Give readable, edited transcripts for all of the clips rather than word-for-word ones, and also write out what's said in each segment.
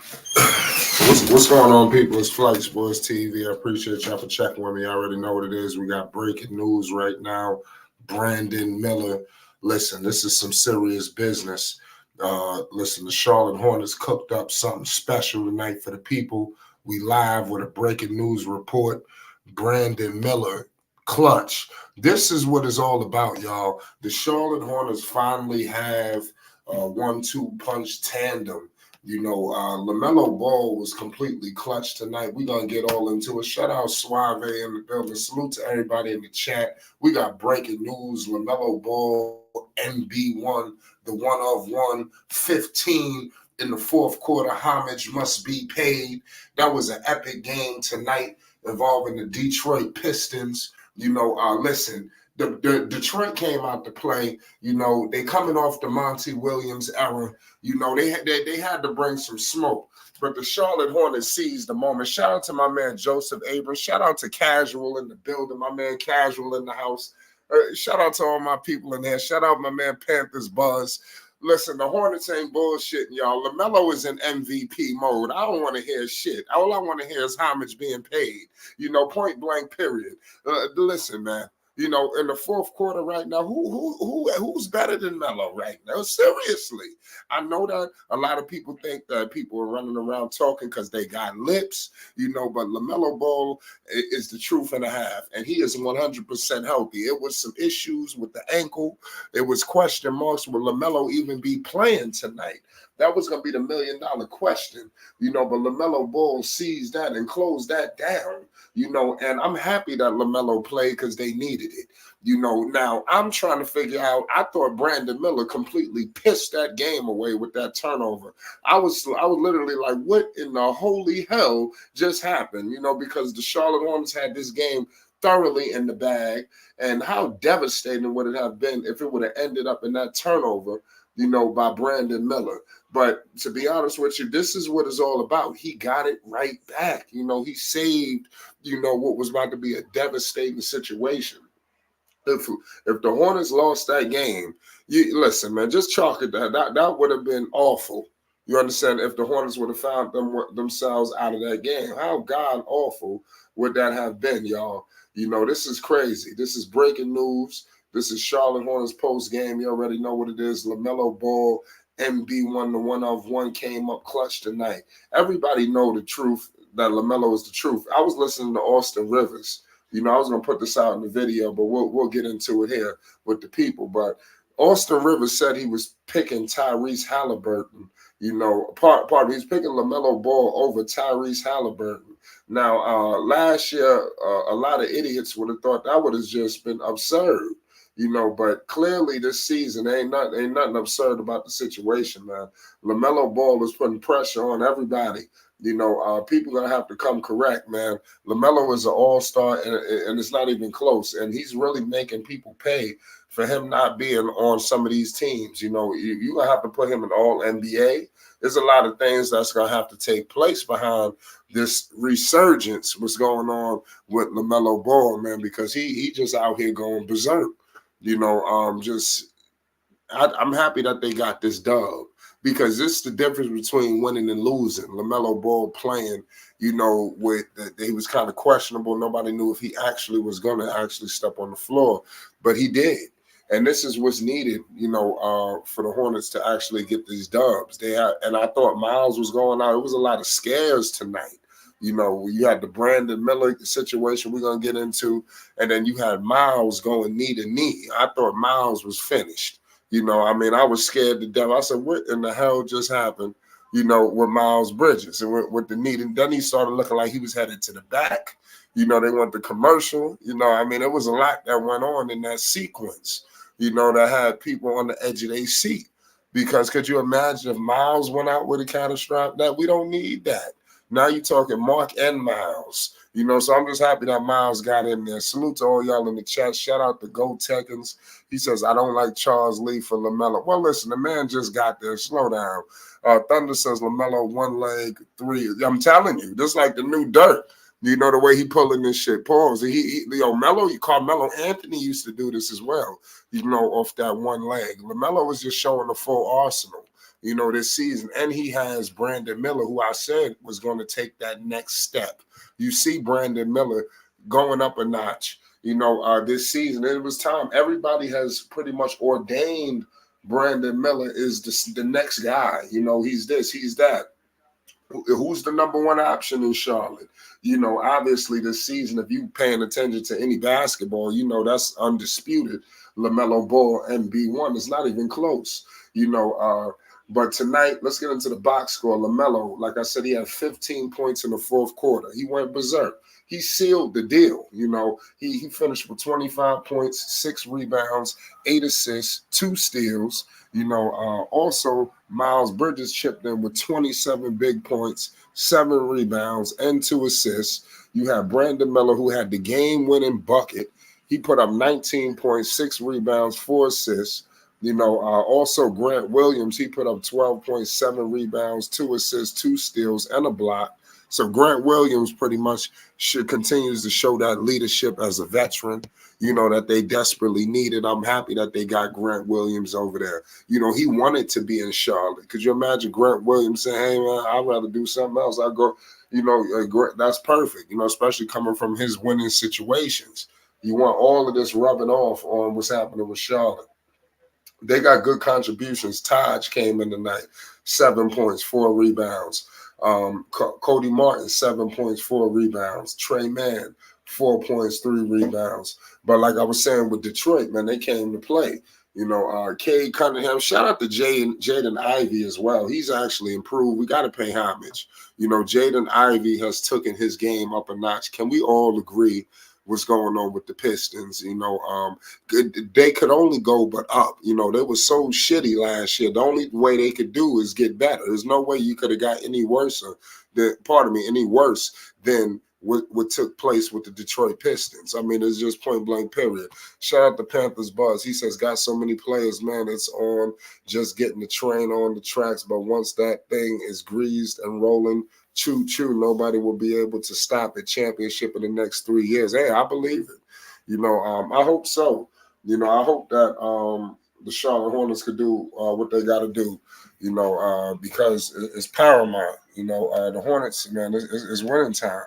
What's going on, people? It's Flight Sports TV. I appreciate y'all for checking with me. I already know what it is. We got breaking news right now. Brandon Miller. Listen, this is some serious business. Listen, the Charlotte Hornets cooked up something special tonight for the people. We live with a breaking news report. Brandon Miller, clutch. This is what it's all about, y'all. The Charlotte Hornets finally have a 1-2 punch tandem. Lamelo Ball was completely clutch tonight. We're going to get all into it. Shout out Suave in the building. Salute to everybody in the chat. We got breaking news. Lamelo Ball, MB1, the one of one, 15 in the fourth quarter. Homage must be paid. That was an epic game tonight involving the Detroit Pistons. Listen, the Detroit came out to play. They coming off the Monty Williams era. They had to bring some smoke. But the Charlotte Hornets seized the moment. Shout out to my man Joseph Abrams. Shout out to Casual in the building. My man Casual in the house. Shout out to all my people in there. Shout out my man Panthers Buzz. Listen, the Hornets ain't bullshitting, y'all. LaMelo is in MVP mode. I don't want to hear shit. All I want to hear is homage being paid. Point blank, period. Listen, man. In the fourth quarter right now, who's better than Melo right now? Seriously. I know that a lot of people think that people are running around talking because they got lips, but LaMelo Ball is the truth and a half, and he is 100% healthy. It was some issues with the ankle. It was question marks. Will LaMelo even be playing tonight? That was going to be the $1,000,000 question, but LaMelo Ball seized that and closed that down, and I'm happy that LaMelo played because they needed it. Now I'm trying to figure out, I thought Brandon Miller completely pissed that game away with that turnover. I was literally like, what in the holy hell just happened? Because the Charlotte Hornets had this game thoroughly in the bag, and how devastating would it have been if it would have ended up in that turnover, by Brandon Miller. But to be honest with you, this is what it's all about. He got it right back. He saved, what was about to be a devastating situation. If the Hornets lost that game, listen, man, just chalk it down. That would have been awful. You understand? If the Hornets would have found themselves out of that game, how god awful would that have been, y'all? This is crazy. This is breaking news. This is Charlotte Hornets post game. You already know what it is. LaMelo Ball, MB1, the one of one, came up clutch tonight. Everybody know the truth, that LaMelo is the truth. I was listening to Austin Rivers. I was going to put this out in the video, but we'll get into it here with the people. But Austin Rivers said he was picking Tyrese Halliburton. Pardon, he's picking LaMelo Ball over Tyrese Halliburton. Now, last year, a lot of idiots would have thought that would have just been absurd. But clearly this season ain't nothing absurd about the situation, man. LaMelo Ball is putting pressure on everybody. People gonna have to come correct, man. LaMelo is an all-star, and it's not even close. And he's really making people pay for him not being on some of these teams. You're gonna have to put him in all NBA. There's a lot of things that's gonna have to take place behind this resurgence. What's going on with LaMelo Ball, man? Because he just out here going berserk. I'm happy that they got this dub, because this is the difference between winning and losing. LaMelo Ball playing, with he was kind of questionable. Nobody knew if he actually was going to actually step on the floor, but he did. And this is what's needed, for the Hornets to actually get these dubs. And I thought Miles was going out. It was a lot of scares tonight. You had the Brandon Miller situation we're going to get into, and then you had Miles going knee to knee. I thought Miles was finished. I was scared to death. I said, what in the hell just happened, with Miles Bridges and with the knee? And then he started looking like he was headed to the back. They went the commercial. It was a lot that went on in that sequence, that had people on the edge of their seat. Because could you imagine if Miles went out with a catastrophic? That we don't need that. Now you're talking Mark and Miles, so I'm just happy that Miles got in there. Salute to all y'all in the chat. Shout out to Go Tekkens. He says, I don't like Charles Lee for LaMelo. Well, listen, the man just got there. Slow down. Thunder says LaMelo, one leg, three. I'm telling you, this like the new dirt. The way he pulling this shit. Pause. Melo, Carmelo Anthony used to do this as well, off that one leg. LaMelo was just showing the full arsenal. this season. And he has Brandon Miller, who I said was going to take that next step. You see Brandon Miller going up a notch, this season. It was time. Everybody has pretty much ordained Brandon Miller is the next guy. He's this, he's that. Who's the number one option in Charlotte? Obviously this season, if you paying attention to any basketball, that's undisputed. LaMelo Ball, MB1. It's not even close, but tonight, let's get into the box score. LaMelo, like I said, he had 15 points in the fourth quarter. He went berserk. He sealed the deal. He finished with 25 points, 6 rebounds, 8 assists, 2 steals. Also, Miles Bridges chipped in with 27 big points, 7 rebounds, and 2 assists. You have Brandon Miller, who had the game-winning bucket. He put up 19 points, 6 rebounds, 4 assists. Also Grant Williams, he put up 12.7 rebounds, 2 assists, 2 steals, and a block. So Grant Williams pretty much continues to show that leadership as a veteran, that they desperately needed. I'm happy that they got Grant Williams over there. He wanted to be in Charlotte. Could you imagine Grant Williams saying, hey, man, I'd rather do something else. I go, that's perfect, especially coming from his winning situations. You want all of this rubbing off on what's happening with Charlotte. They got good contributions. Taj came in tonight, 7 points, 4 rebounds. Cody Martin, 7 points, 4 rebounds. Trey Mann, 4 points, 3 rebounds. But like I was saying with Detroit, man, they came to play. Cade Cunningham, shout out to Jaden Ivey as well. He's actually improved. We got to pay homage. Jaden Ivey has taken his game up a notch. Can we all agree what's going on with the Pistons? They could only go but up. They were so shitty last year. The only way they could do is get better. There's no way you could have got any worse than what took place with the Detroit Pistons. I mean, it's just point blank period. Shout out to Panthers Buzz. He says, got so many players, man, it's on just getting the train on the tracks. But once that thing is greased and rolling, choo, nobody will be able to stop the championship in the next 3 years. Hey, I believe it. I hope so. I hope that the Charlotte Hornets could do what they got to do, because it's paramount. The Hornets, man, it's winning time.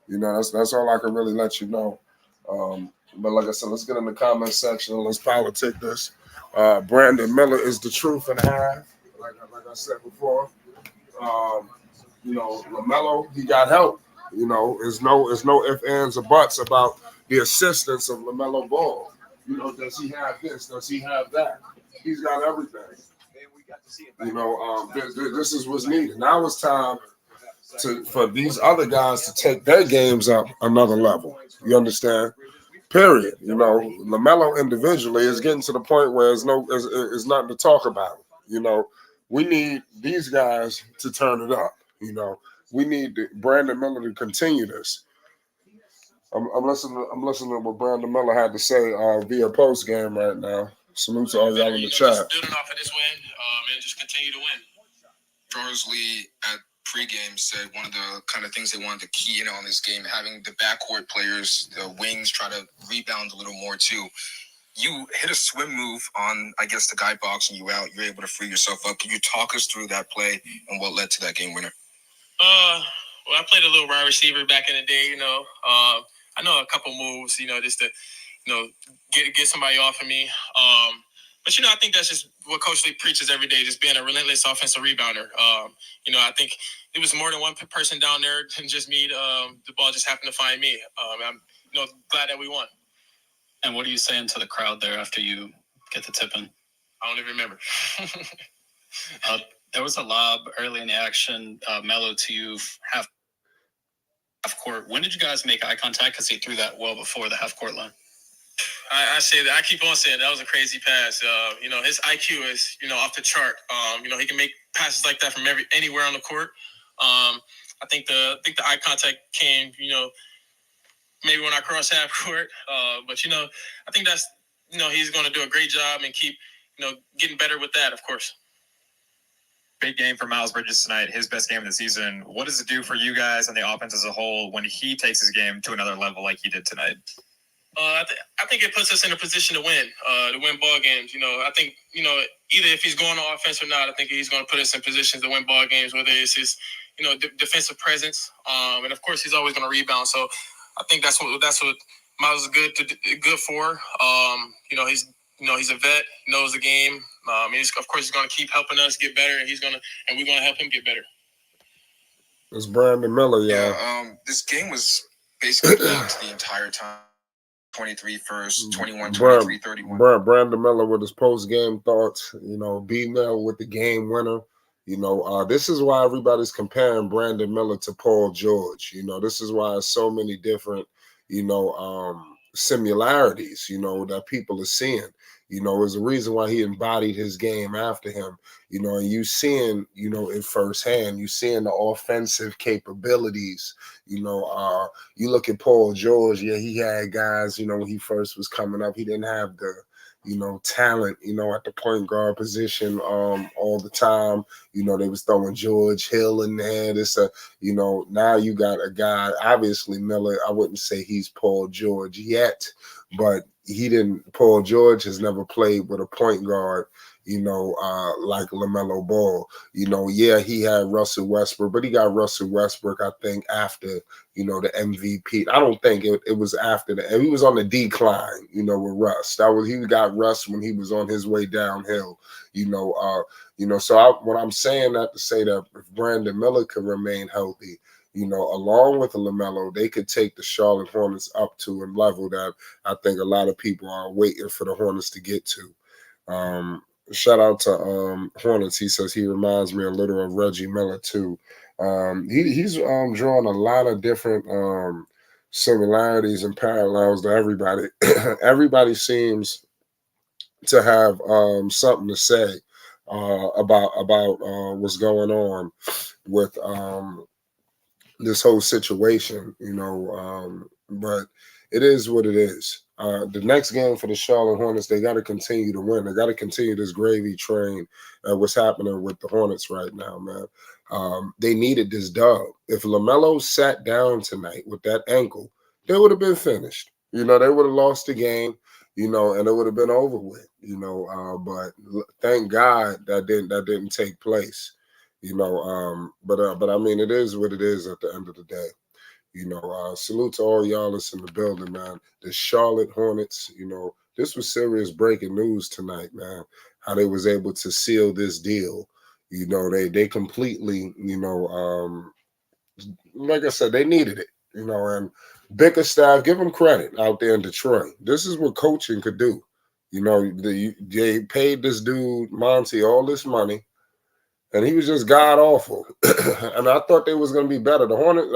That's all I can really let you know. But like I said, let's get in the comment section and let's politic this. Brandon Miller is the truth and a half, like I said before. LaMelo, he got help. There's no ifs, ands, or buts about the assistance of LaMelo Ball. Does he have this? Does he have that? He's got everything. This is what's needed. Now it's time for these other guys to take their games up another level. You understand? Period. LaMelo individually is getting to the point where it's nothing to talk about. We need these guys to turn it up. We need Brandon Miller to continue this. I'm listening to what Brandon Miller had to say via post game right now. Salute to all y'all in the chat. Just building off of this win, and just continue to win. Charles Lee at pregame said one of the kind of things they wanted to key in on this game, having the backcourt players, the wings, try to rebound a little more too. You hit a swim move on, I guess, the guy box, and you're able to free yourself up. Can you talk us through that play and what led to that game winner? Well, I played a little wide receiver back in the day. I know a couple moves, just to, get somebody off of me. But I think that's just what Coach Lee preaches every day, just being a relentless offensive rebounder. I think it was more than one person down there than just me. The ball just happened to find me. I'm, glad that we won. And what are you saying to the crowd there after you get the tip in? I don't even remember. There was a lob early in the action, Melo to you, half court. When did you guys make eye contact? Because he threw that well before the half court line. I say that. I keep on saying that was a crazy pass. His IQ is, off the chart. He can make passes like that from anywhere on the court. I think the eye contact came, maybe when I crossed half court. But I think that's, he's going to do a great job and keep, getting better with that, of course. Big game for Miles Bridges tonight, his best game of the season. What does it do for you guys and the offense as a whole when he takes his game to another level like he did tonight? I think it puts us in a position to win ball games. I think either if he's going on offense or not, I think he's going to put us in positions to win ball games. Whether it's his defensive presence, and of course he's always going to rebound. So I think that's what Miles is good for. He's a vet, knows the game. Of course he's going to keep helping us get better, and we're going to help him get better. It's Brandon Miller, y'all. Yeah. This game was basically locked the entire time. 23 first, 21, 23, 31. Brandon Miller with his post game thoughts. B Mel with the game winner. This is why everybody's comparing Brandon Miller to Paul George. This is why so many different, similarities, that people are seeing. Is the reason why he embodied his game after him. And you seeing, it firsthand. You seeing the offensive capabilities. You look at Paul George. Yeah, he had guys. When he first was coming up, he didn't have the talent, at the point guard position all the time. They was throwing George Hill in there. Now you got a guy, obviously Miller, I wouldn't say he's Paul George yet, but Paul George has never played with a point guard, like LaMelo Ball. Yeah, he had Russell Westbrook, but he got Russell Westbrook, I think, after, the MVP. I don't think it was after that. He was on the decline, with Russ. He got Russ when he was on his way downhill, So what I'm saying that to say that if Brandon Miller could remain healthy, along with LaMelo, they could take the Charlotte Hornets up to a level that I think a lot of people are waiting for the Hornets to get to. Shout out to Hornets. He says he reminds me a little of Reggie Miller too. He's drawing a lot of different similarities and parallels to everybody. Everybody seems to have something to say about what's going on with this whole situation, but it is what it is. The next game for the Charlotte Hornets, they got to continue to win. They got to continue this gravy train. What's happening with the Hornets right now, man? They needed this dub. If LaMelo sat down tonight with that ankle, they would have been finished. They would have lost the game, and it would have been over with. But thank God that didn't take place. But I mean, it is what it is at the end of the day. Salute to all y'all that's in the building, man. The Charlotte Hornets, this was serious breaking news tonight, man. How they was able to seal this deal. They completely, like I said, they needed it, and Bickerstaff, give them credit out there in Detroit. This is what coaching could do. They paid this dude, Monty, all this money. And he was just god awful. And I thought they was going to be better. The Hornets,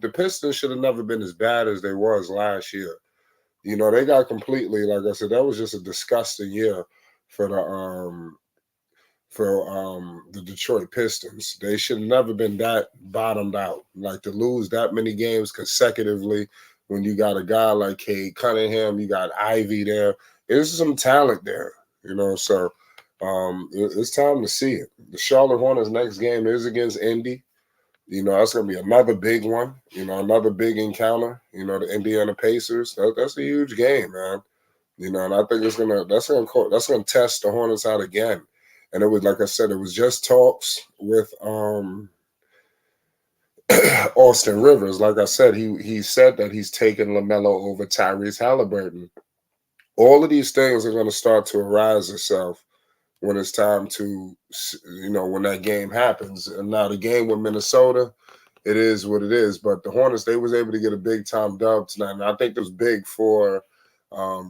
the Pistons should have never been as bad as they was last year. They got completely, like I said, that was just a disgusting year for the Detroit Pistons. They should have never been that bottomed out. Like to lose that many games consecutively when you got a guy like Cade Cunningham, you got Ivy there. There's some talent there, so it's time to see it. The Charlotte Hornets' next game is against Indy. That's going to be another big one. Another big encounter. The Indiana Pacers. That's a huge game, man. And I think that's gonna test the Hornets out again. And it was, like I said, it was just talks with Austin Rivers. Like I said, he said that he's taking LaMelo over Tyrese Halliburton. All of these things are going to start to arise itself when it's time to, when that game happens. And now the game with Minnesota, it is what it is. But the Hornets, they was able to get a big-time dub tonight. And I think it was big for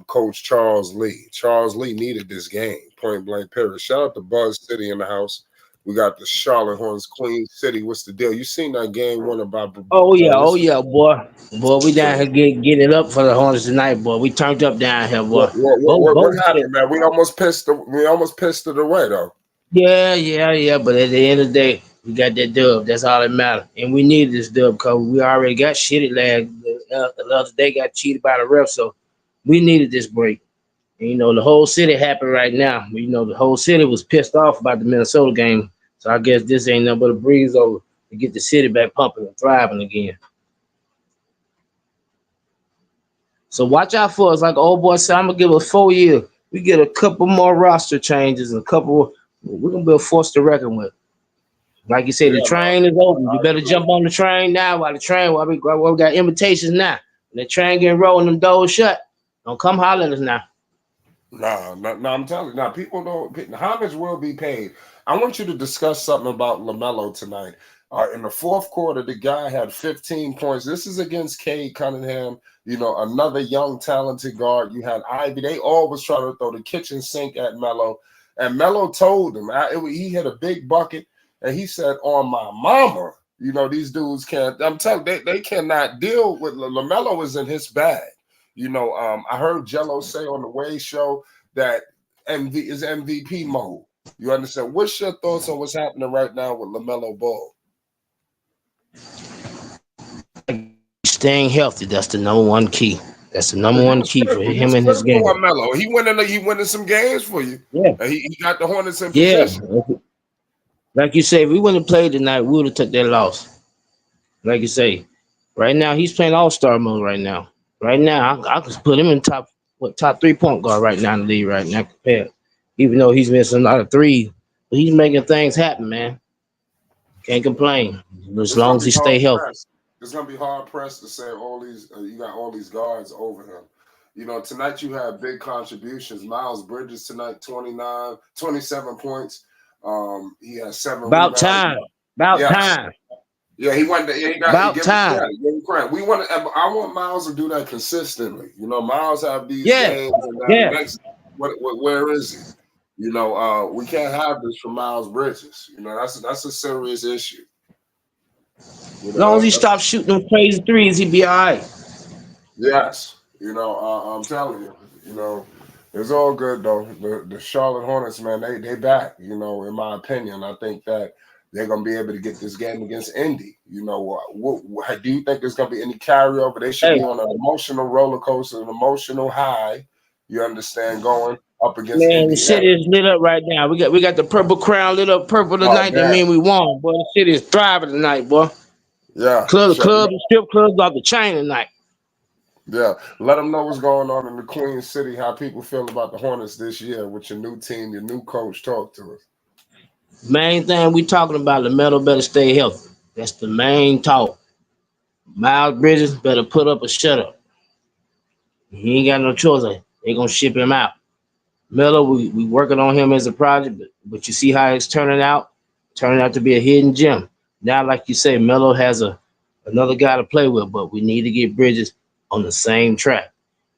Coach Charles Lee. Charles Lee needed this game, point blank period. Shout out to Buzz City in the house. We got the Charlotte Hornets, Queen City. What's the deal? You seen that game won about? Oh yeah, boy. Boy, we down here get it up for the Hornets tonight, boy. We turned up down here, boy. What happened, man? We almost pissed it away though. Yeah. But at the end of the day, we got that dub. That's all that matters. And we needed this dub because we already got shitty the other day. Got cheated by the ref, so we needed this break. And, the whole city happy right now. The whole city was pissed off about the Minnesota game. So I guess this ain't nothing but a breeze over to get the city back pumping and thriving again. So watch out for us. Like old boy said, I'm gonna give us 4 years. We get a couple more roster changes, a couple. We're gonna be a force to reckon with. Like you said, Yeah, the man. train is open. You I better agree. jump on the train now. While we got invitations now. And the train getting rolling, them doors shut. Don't come holler at us now. Nah, I'm telling you. Now, people don't. Homage will be paid. I want you to discuss something about Lamelo tonight. In the fourth quarter, the guy had 15 points. This is against Cade Cunningham. Another young, talented guard. You had Ivy. They always try to throw the kitchen sink at Melo, and Melo told him he hit a big bucket, and he said, "On my mama." These dudes can't. I'm telling you, they cannot deal with Lamelo is in his bag. I heard Jello say on the Way show that MV is MVP mode. You understand? What's your thoughts on what's happening right now with LaMelo Ball? Staying healthy. That's the number one key. That's the number He one was key for critical. He was him and his critical game. on Melo. He winning some games for you. Yeah. And he got the Hornets in Yeah. position. Like you say, if we wouldn't have played tonight, we would have took that loss. Like you say, right now he's playing all-star mode right now. Right now, I could put him in top 3 point guard right now in the league right now compared. Even though he's missing a lot of threes, but he's making things happen, man. Can't complain as It's long gonna as be he stay hard healthy. pressed. It's gonna be hard pressed to say all these. You got all these guards over him. Tonight you have big contributions. Miles Bridges tonight, 27 points. He has 7 About rebounds. time. About Yes. time. Yeah, he went. He About give him time. credit. Give him credit. I want Miles to do that consistently. Miles have these Yeah. games, and now the Yeah. next, where is he? We can't have this from Miles Bridges. That's a serious issue. As long as he That's stops shooting them crazy threes, he be all right. yes. I'm telling you. It's all good though. The Charlotte Hornets, man, they back. In my opinion, I think that they're gonna be able to get this game against Indy. Do you think there's gonna be any carryover? They should Hey, be on an emotional roller coaster, an emotional high. You understand? Going up against man, the Indiana. city is lit up right now. We got the purple crown lit up purple Oh tonight. That damn! mean we won, boy. The city is thriving tonight, boy. Yeah, The club, the strip clubs off the chain tonight. yeah. Let them know what's going on in the Queen City. How people feel about the Hornets this year with your new team, your new coach. Talk to us. Main thing we talking about, Lamelo better stay healthy. That's the main talk. Miles Bridges better put up a shut up. He ain't got no choice. They gonna ship him out. Melo, we working on him as a project, but you see how it's turning out to be a hidden gem. Now, like you say, Melo has another guy to play with, but we need to get Bridges on the same track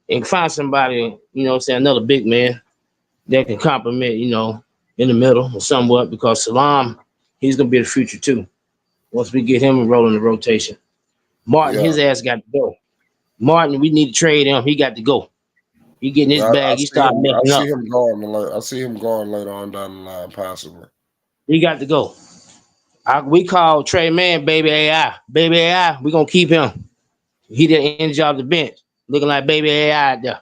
and find somebody, say another big man that can complement, in the middle or somewhat because Salam, he's gonna be the future too. Once we get him rolling the rotation. Martin, Yeah. his ass got to go. Martin, we need to trade him. He got to go. He getting his I bag. He see start him. I messing see up. him going. I see him going later on down the line, possibly. He got to go. We call Trey Man Baby AI. Baby AI, we gonna keep him. He the end job the bench. Looking like Baby AI out there.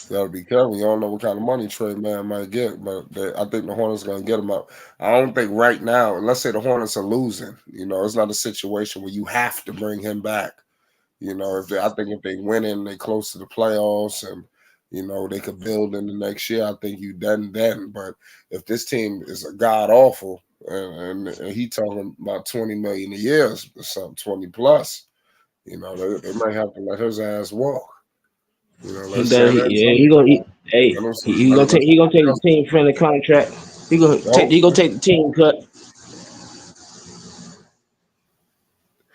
You gotta be careful. You don't know what kind of money Trey Man might get, but I think the Hornets gonna get him up. I don't think right now. Let's say the Hornets are losing. It's not a situation where you have to bring him back. I think if they win and they close to the playoffs and they could build in the next year, I think you then. But if this team is a god awful and he talking about 20 million a year or something, 20 plus, they might have to let his ass walk. He Let's better. say that. Yeah, he gonna. Hey, Let him, he let gonna him, let take. He gonna take the him, team friendly contract. He gonna take. He gonna hopefully. take the team cut.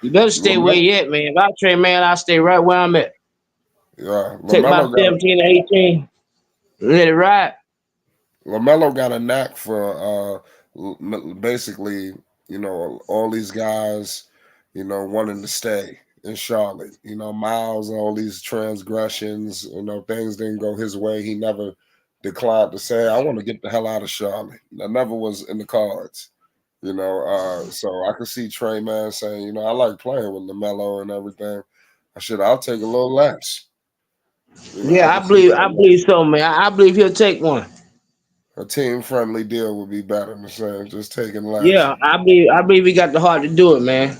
You better stay where LaMelo, you at, man. If I trade man, I'll stay right where I'm at. yeah, Take about 17 or 18. Let it ride. LaMelo got a knack for basically, all these guys, wanting to stay in Charlotte. Miles, all these transgressions, things didn't go his way. He never declined to say, I want to get the hell out of Charlotte. That never was in the cards. So I could see Trey Man saying, I like playing with LaMelo and everything. I'll take a little less. I Yeah, I could see believe. I believe so, man. I believe he'll take one. a team friendly deal would be better than saying just taking less. Yeah, I believe. I believe he got the heart to do it, man.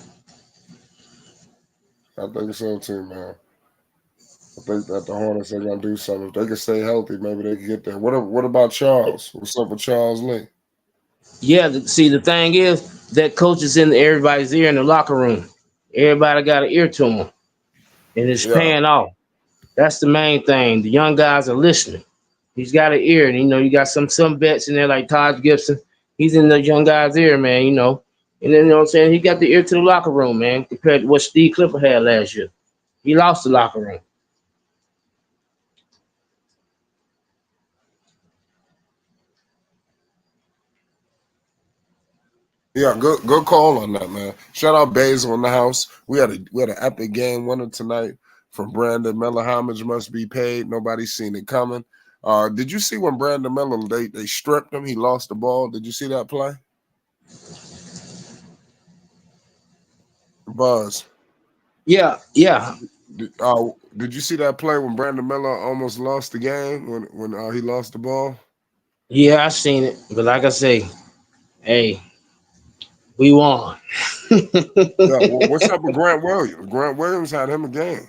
I think so too, man. I think that the Hornets are gonna do something. If they can stay healthy, maybe they can get there. What about Charles? What's up with Charles Lee? Yeah, see, the thing is that coach is in everybody's ear in the locker room. Everybody got an ear to him, and it's Yeah, paying off. That's the main thing. The young guys are listening. He's got an ear, and you got some vets in there like Todd Gibson. He's in the young guy's ear, man. And then what I'm saying, he got the ear to the locker room, man. Compared to what Steve Clifford had last year, he lost the locker room. yeah, good call on that, man. Shout out Basil in the house. We had an epic game winner tonight from Brandon Miller. Homage must be paid. Nobody's seen it coming. Did you see when Brandon Miller they stripped him? He lost the ball. Did you see that play? Buzz. Yeah, yeah, Did you see that play when Brandon Miller almost lost the game when he lost the ball? yeah. I seen it, but like I say, hey, we won. Yeah. Well, what's up with Grant Williams? Grant Williams had him a game.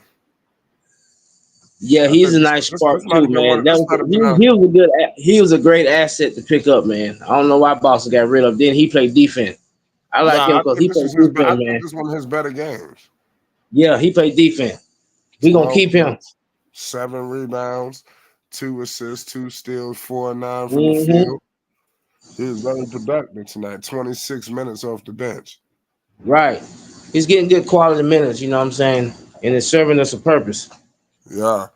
Yeah, I he's think a this nice this spark might too, have been man. one. That This was might have been he was a he was a great asset to pick up, man. I don't know why Boston got rid of him. Then he played defense. I like him Nah, I because think he this played was his. I defense, think man. this one of his better games. Yeah, he played defense. We gonna 12 keep him. points, 7 rebounds, 2 assists, 2 steals, 4 9 from the Hmm. field. He was very productive tonight. 26 minutes off the bench. Right. He's getting good quality minutes. You know what I'm saying, and it's serving us a purpose. Yeah,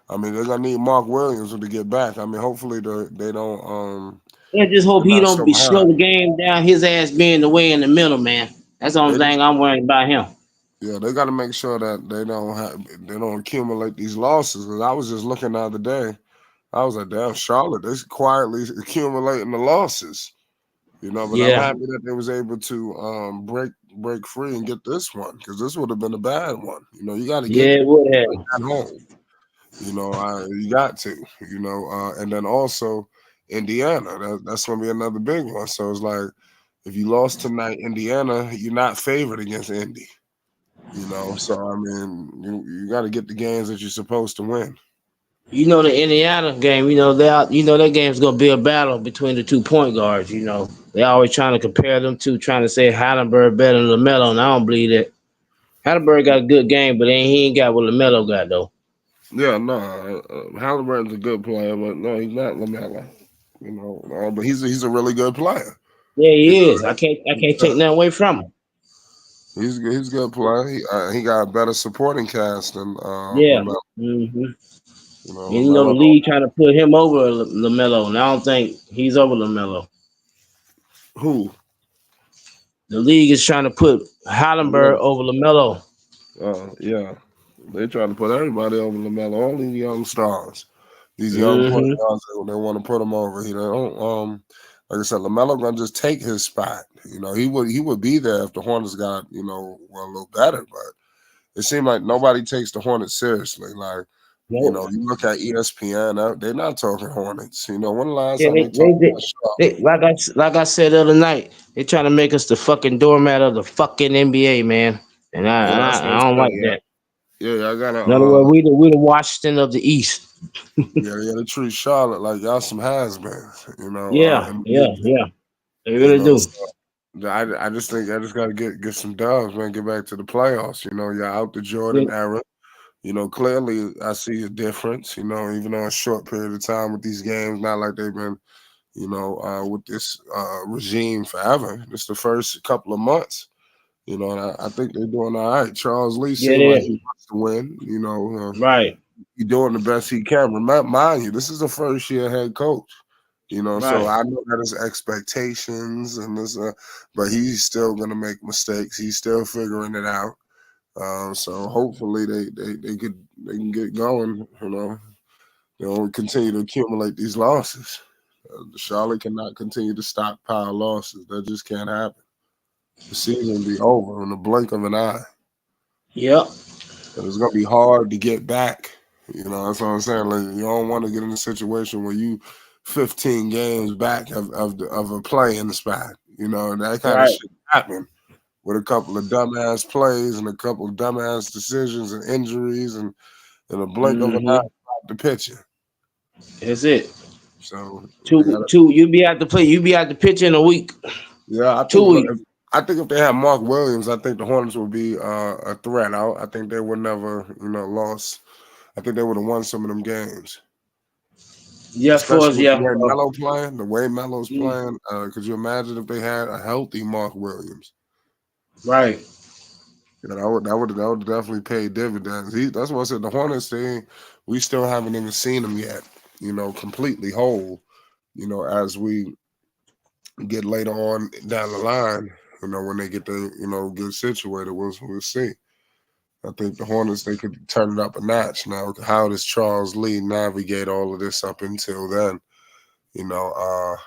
I mean they're gonna need Mark Williams to get back. I mean, hopefully they don't I just hope they're he not don't so be high. slow the game down. His ass being the way in the middle, man. That's the only They just thing I'm worried about him. Yeah, they got to make sure that they don't accumulate these losses. Because I was just looking the other day, I was like, damn, Charlotte, they quietly accumulating the losses, But I'm Yeah, happy that they was able to break free and get this one because this would have been a bad one. You got to get yeah, it would at have. home. You got to. And then also Indiana, that's going to be another big one. So it's like if you lost tonight, Indiana, you're not favored against Indy. So I mean, you got to get the games that you're supposed to win. The Indiana game. That game's gonna be a battle between the 2 point guards. They always trying to compare them to trying to say Heidelberg better than Lamelo, and I don't believe that. Heidelberg got a good game, but he ain't got what Lamelo got though. Yeah, no, Halliburton's a good player, but no, he's not Lamelo. But he's a really good player. Yeah, You he is. know, I can't take that away from him. he's a good player. He got a better supporting cast than Yeah. Lamelo. Hmm. And the Lamelo. league trying to put him over Lamelo, and I don't think he's over Lamelo. Who? The league is trying to put Heidelberg Lamelo. over Lamelo. Yeah, they trying to put everybody over Lamelo. All these young stars, these young point Hmm. guards, they want to put him over. Don't. Like I said, Lamelo gonna just take his spot. He would be there if the Hornets got a little better, but it seemed like nobody takes the Hornets seriously. Like Nope. you look at ESPN, they're not talking Hornets. When the last Yeah, time they talked about Charlotte? like I said the other night, they trying to make us the fucking doormat of the fucking NBA, man. And I, Yeah, and that's I, what I don't I'm like saying. that. Yeah, I gotta. In other words, we the Washington of the East. Yeah, they treat Charlotte like y'all some has-beens. Yeah, In the yeah, league. yeah. They really do. So I just think I just gotta get some dubs, man. Get back to the playoffs. You're out the Yeah, Jordan era. Clearly I see a difference. Even though a short period of time with these games, not like they've been, with this regime forever. It's the first couple of months. And I think they're doing all right. Charles Lee yeah, seemed it like he is. wants to win. Right, He's doing the best he can. Mind you, this is a first year head coach. So right. I know that his expectations and this, but he's still gonna make mistakes. He's still figuring it out. So hopefully they can get going. They don't continue to accumulate these losses. Charlotte cannot continue to stockpile losses. That just can't happen. The season will be over in the blink of an eye. Yep. And it's gonna be hard to get back. That's what I'm saying. Like you don't want to get in a situation where you 15 games back of a playing spot. And that kind of Right. shit happen with a couple of dumbass plays and a couple of dumbass decisions and injuries and In a blink of an eye, stop the pitcher. That's it. So they Two, gotta, two. You be out to play. You be out to pitch in a week. yeah, 2 weeks. I think if they had Mark Williams, I think the Hornets would be a threat. I think they would never, lost. I think they would have won some of them games, Yeah, for us. especially with the Yeah. way Melo playing, the way Melo's playing. Could you imagine if they had a healthy Mark Williams? Right. Yeah, that would definitely pay dividends. That's what I said. The Hornets thing, we still haven't even seen them yet. Completely whole. As we get later on down the line, when they get to get situated, we'll see. I think the Hornets, they could turn it up a notch. Now, how does Charles Lee navigate all of this up until then? You know,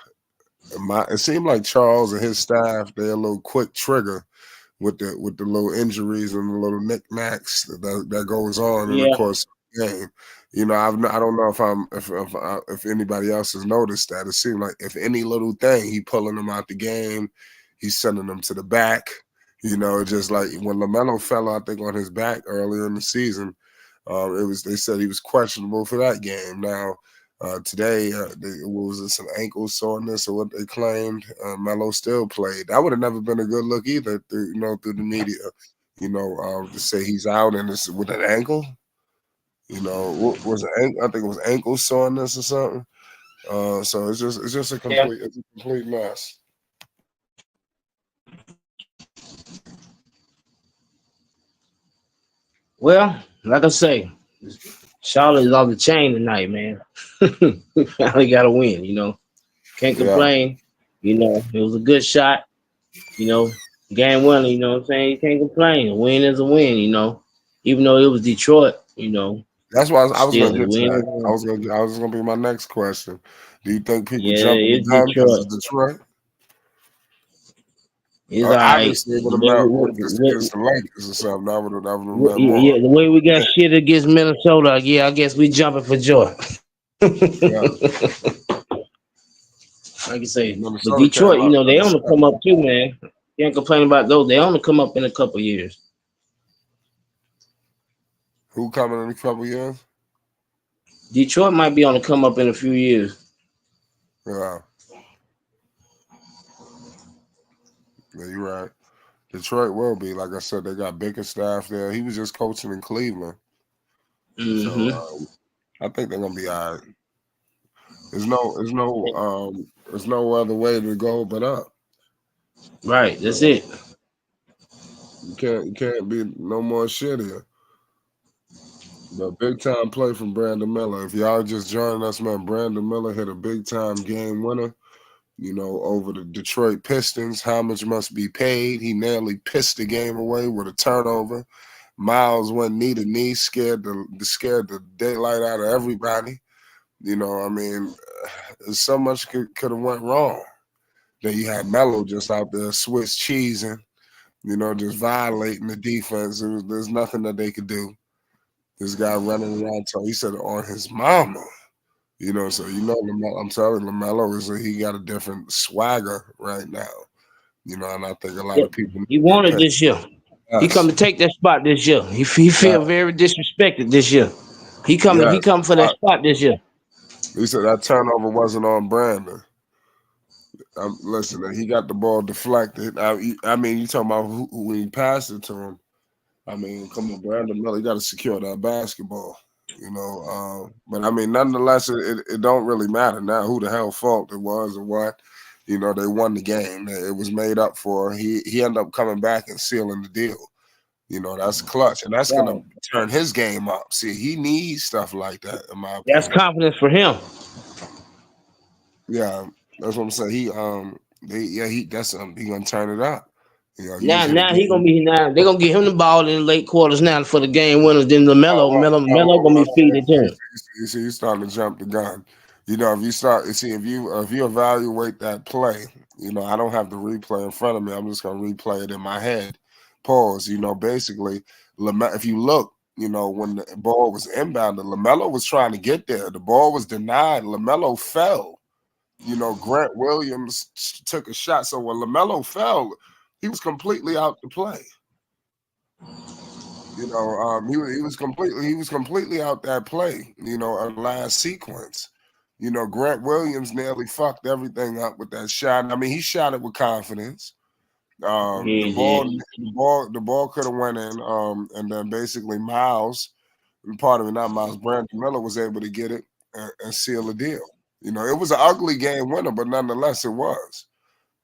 it seemed like Charles and his staff, they're a little quick trigger with the little injuries and the little knickknacks that goes on in the Yeah. course of the game. I don't know if anybody else has noticed that. It seemed like if any little thing, he pulling them out the game, he's sending them to the back. Just like when Lamelo fell, I think, on his back earlier in the season, they said he was questionable for that game. Now, today, what was it, some ankle soreness or what they claimed? Melo still played. That would have never been a good look either, through the media. To say he's out and it's with an ankle. What was it? I think it was ankle soreness or something. So it's just Yeah. it's a complete mess. Well, like I say, Charlotte is off the chain tonight, man. We finally got to win. Can't Yeah, complain. It was a good shot. You know, game winner. You know what I'm saying? You can't complain. A win is a win. Even though it was Detroit. that's why I was Still going a to get to win that. is a I win. was going to. I was going to be my next question. Do you think people Yeah, jumping the it's gun because Detroit. it's Detroit? It's all right. Obviously, The way what if it's against the Lakers or something? That would have meant yeah, more. the way we got shit against Minnesota. Yeah, I guess we jumping for joy. Yeah, Like I say, but Minnesota came Detroit, out they on the upset. come up too, man. Can't complain about those. They on the come up in a couple years. Who coming in a couple years? Detroit might be on the come up in a few years. Yeah, yeah, you're right. Detroit will be, like I said, they got bigger staff there. He was just coaching in Cleveland, so Hmm. I think they're gonna be all right. There's no other way to go but up. Right, that's So it. you can't be no more shit here. But big time play from Brandon Miller. If y'all just joining us, man, Brandon Miller hit a big time game winner. Over the Detroit Pistons. How much must be paid? He nearly pissed the game away with a turnover. Miles went knee to knee, scared the daylight out of everybody. I mean, so much could have went wrong. Then you had Melo just out there Swiss cheesing, just violating the defense. There's nothing that they could do. This guy running around, he said on his mama. So I'm telling you, Lamelo he got a different swagger right now. And I think a lot Yeah, of people need he to get wanted paid. this year. He come Yes, to take that spot this year. He yeah, feel very disrespected this year. He yes. come for that spot this year. He said that turnover wasn't on Brandon. Listen, he got the ball deflected. I mean, you talking about when he passed it to him. I mean, come on, Brandon Miller, you got to secure that basketball. But I mean, nonetheless, it don't really matter now who the hell fault it was or what. They won the game. It was made up for. He ended up coming back and sealing the deal. That's clutch, and that's gonna Right. turn his game up. See, he needs stuff like that, in my That's opinion. confidence for him. Yeah, that's what I'm saying. He gonna turn it up. He Now, just hit a now he gonna game. be now. They're gonna get him the ball in the late quarters now for the game winners. Then Lamelo, Oh, Melo gonna be feeding to him. you see, you starting to jump the gun. If you start, you see, if you evaluate that play, I don't have the replay in front of me. I'm just gonna replay it in my head. Pause. Basically, if you look, when the ball was inbounded, Lamelo was trying to get there. The ball was denied. Lamelo fell. Grant Williams took a shot. So when Lamelo fell, he was completely out to play. He was completely out that play. On the last sequence. Grant Williams nearly fucked everything up with that shot. I mean, he shot it with confidence. The Yeah, ball, the ball could have went in. And then basically Miles, and part of it, not Miles, Brandon Miller was able to get it and seal the deal. It was an ugly game winner, but nonetheless, it was.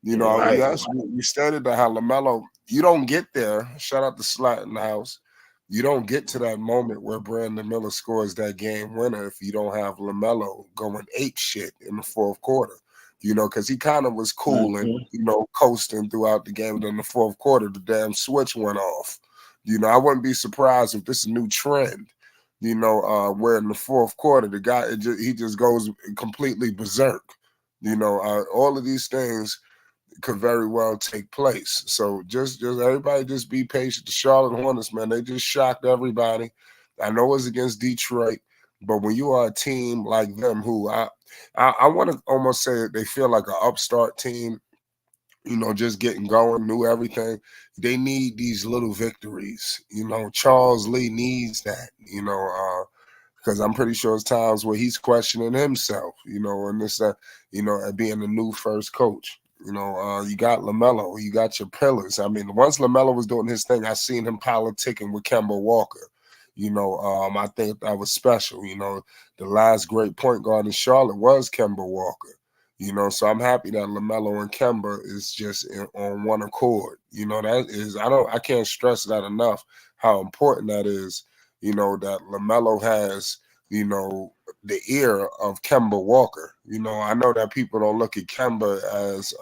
right. Yes, we stated that how Lamelo, you don't get there. Shout out to Slat in the house. You don't get to that moment where Brandon Miller scores that game winner if you don't have Lamelo going ape shit in the fourth quarter. Because he kind of was cooling, Mhm. coasting throughout the game. But in the fourth quarter, the damn switch went off. I wouldn't be surprised if this is a new trend. Where in the fourth quarter, the guy he just goes completely berserk. All of these things could very well take place. So just everybody just be patient. The Charlotte Hornets, man, they just shocked everybody. I know it's against Detroit, but when you are a team like them, who I want to almost say they feel like an upstart team, just getting going, knew everything. They need these little victories. Charles Lee needs that. Because I'm pretty sure it's times where he's questioning himself, and this, at being the new first coach. You got Lamelo, you got your pillars. I mean, once Lamelo was doing his thing, I seen him politicking with Kemba Walker. I think that was special. The last great point guard in Charlotte was Kemba Walker. So I'm happy that Lamelo and Kemba is just on one accord. That is, I can't stress that enough, how important that is. That Lamelo has, the ear of Kemba Walker. I know that people don't look at Kemba as,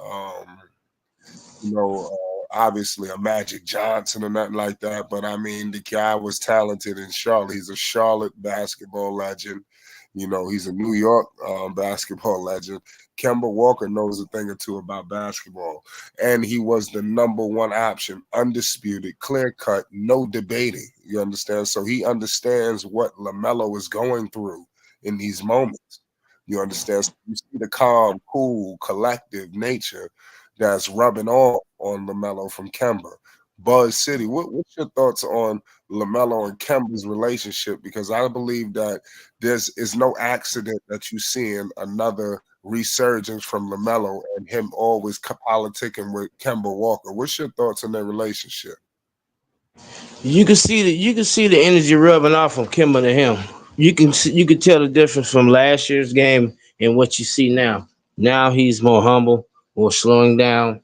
obviously a Magic Johnson or nothing like that, but I mean, the guy was talented in Charlotte. He's a Charlotte basketball legend. He's a New York basketball legend. Kemba Walker knows a thing or two about basketball, and he was the number one option, undisputed, clear cut, no debating. You understand? So he understands what LaMelo is going through in these moments. You understand? So you see the calm, cool, collective nature that's rubbing off on LaMelo from Kemba. Buzz City, what's your thoughts on LaMelo and Kemba's relationship? Because I believe that there's is no accident that you seeing another resurgence from LaMelo and him always politicking with Kemba Walker. What's your thoughts on their relationship? You can see the energy rubbing off from Kimber to him. You can tell the difference from last year's game and what you see now. Now he's more humble, more slowing down.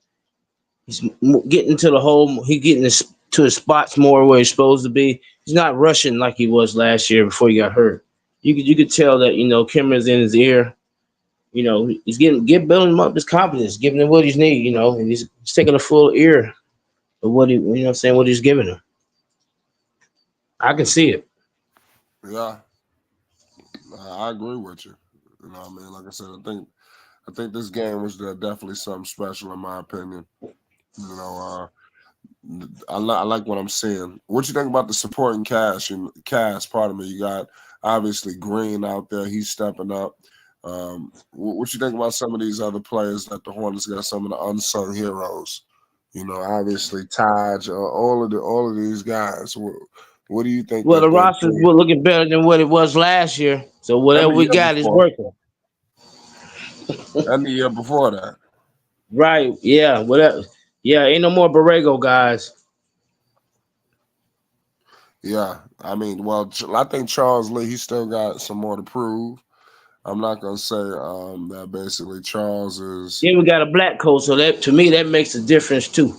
He's getting to the hole. He getting to his spots more where he's supposed to be. He's not rushing like he was last year before he got hurt. You could tell that Kimmer's in his ear. He's building him up his confidence, giving him what he's need. And he's taking a full ear of what he saying what he's giving him. I can see it. Yeah, I agree with you. I mean, like I said, I think this game was definitely something special in my opinion. You know, I like what I'm seeing. What you think about the supporting cast? And cast, pardon me. You got obviously Green out there. He's stepping up. What you think about some of these other players that the Hornets got? Some of the unsung heroes. Obviously Taj, all of these guys. What do you think Well, that the they're roster's doing? looking better than what it was last year. So And whatever the we year got is before, working. and the year before that. Right. Yeah. Whatever. Yeah. Ain't no more Borrego guys. Yeah, I mean, well, I think Charles Lee, he still got some more to prove. I'm not gonna say that basically Charles is. Then we got a black coach, so that to me that makes a difference too.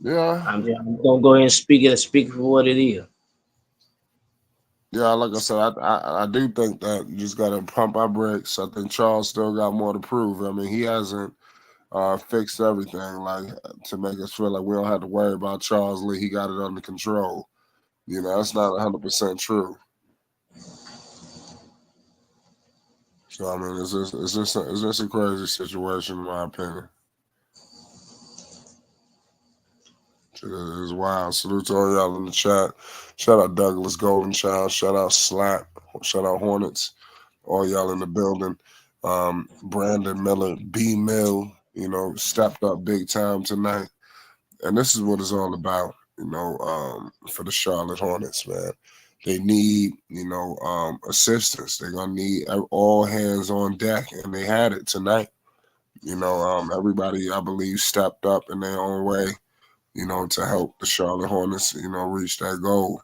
Yeah, I'm gonna go ahead and speak for what it is. yeah. Like I said, I do think that you just gotta pump our brakes. I think Charles still got more to prove. I mean, he hasn't fixed everything like to make us feel like we don't have to worry about Charles Lee. He got it under control. That's not 100% true. So I mean, it's just a crazy situation in my opinion. It is wild. Salute to all y'all in the chat. Shout out Douglas Golden Child. Shout out Slap. Shout out Hornets. All y'all in the building. Brandon Miller, B Mill, stepped up big time tonight. And this is what it's all about. for the Charlotte Hornets, man. They need, assistance. They're gonna need all hands on deck, and they had it tonight. Everybody, I believe, stepped up in their own way, to help the Charlotte Hornets, reach that goal.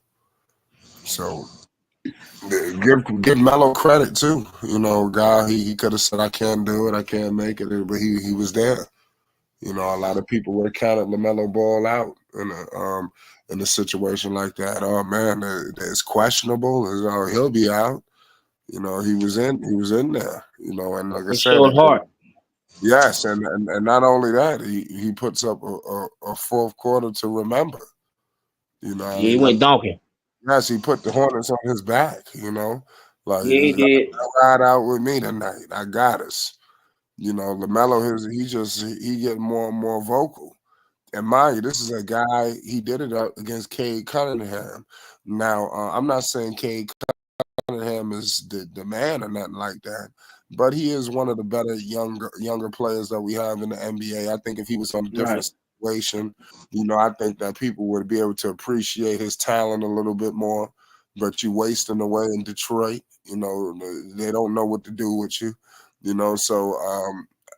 So give Melo credit too. Guy, he could have said, "I can't do it, I can't make it," but he was there. A lot of people would have counted Lamelo Ball out in a situation like that. Oh man, it's questionable. He'll be out. He was in there. And like I It said, showed heart. yes, and not only that, he puts up a fourth quarter to remember. Yeah, he went donkey. Yes, he put the Hornets on his back. Like Yeah, he did. ride out with me tonight. I got us. Lamelo, he getting more and more vocal. And mind you, this is a guy, he did it against Cade Cunningham. Now, I'm not saying Cade Cunningham is the man or nothing like that, but he is one of the better younger players that we have in the NBA. I think if he was on a different situation, I think that people would be able to appreciate his talent a little bit more. But you wasting away in Detroit, they don't know what to do with you, So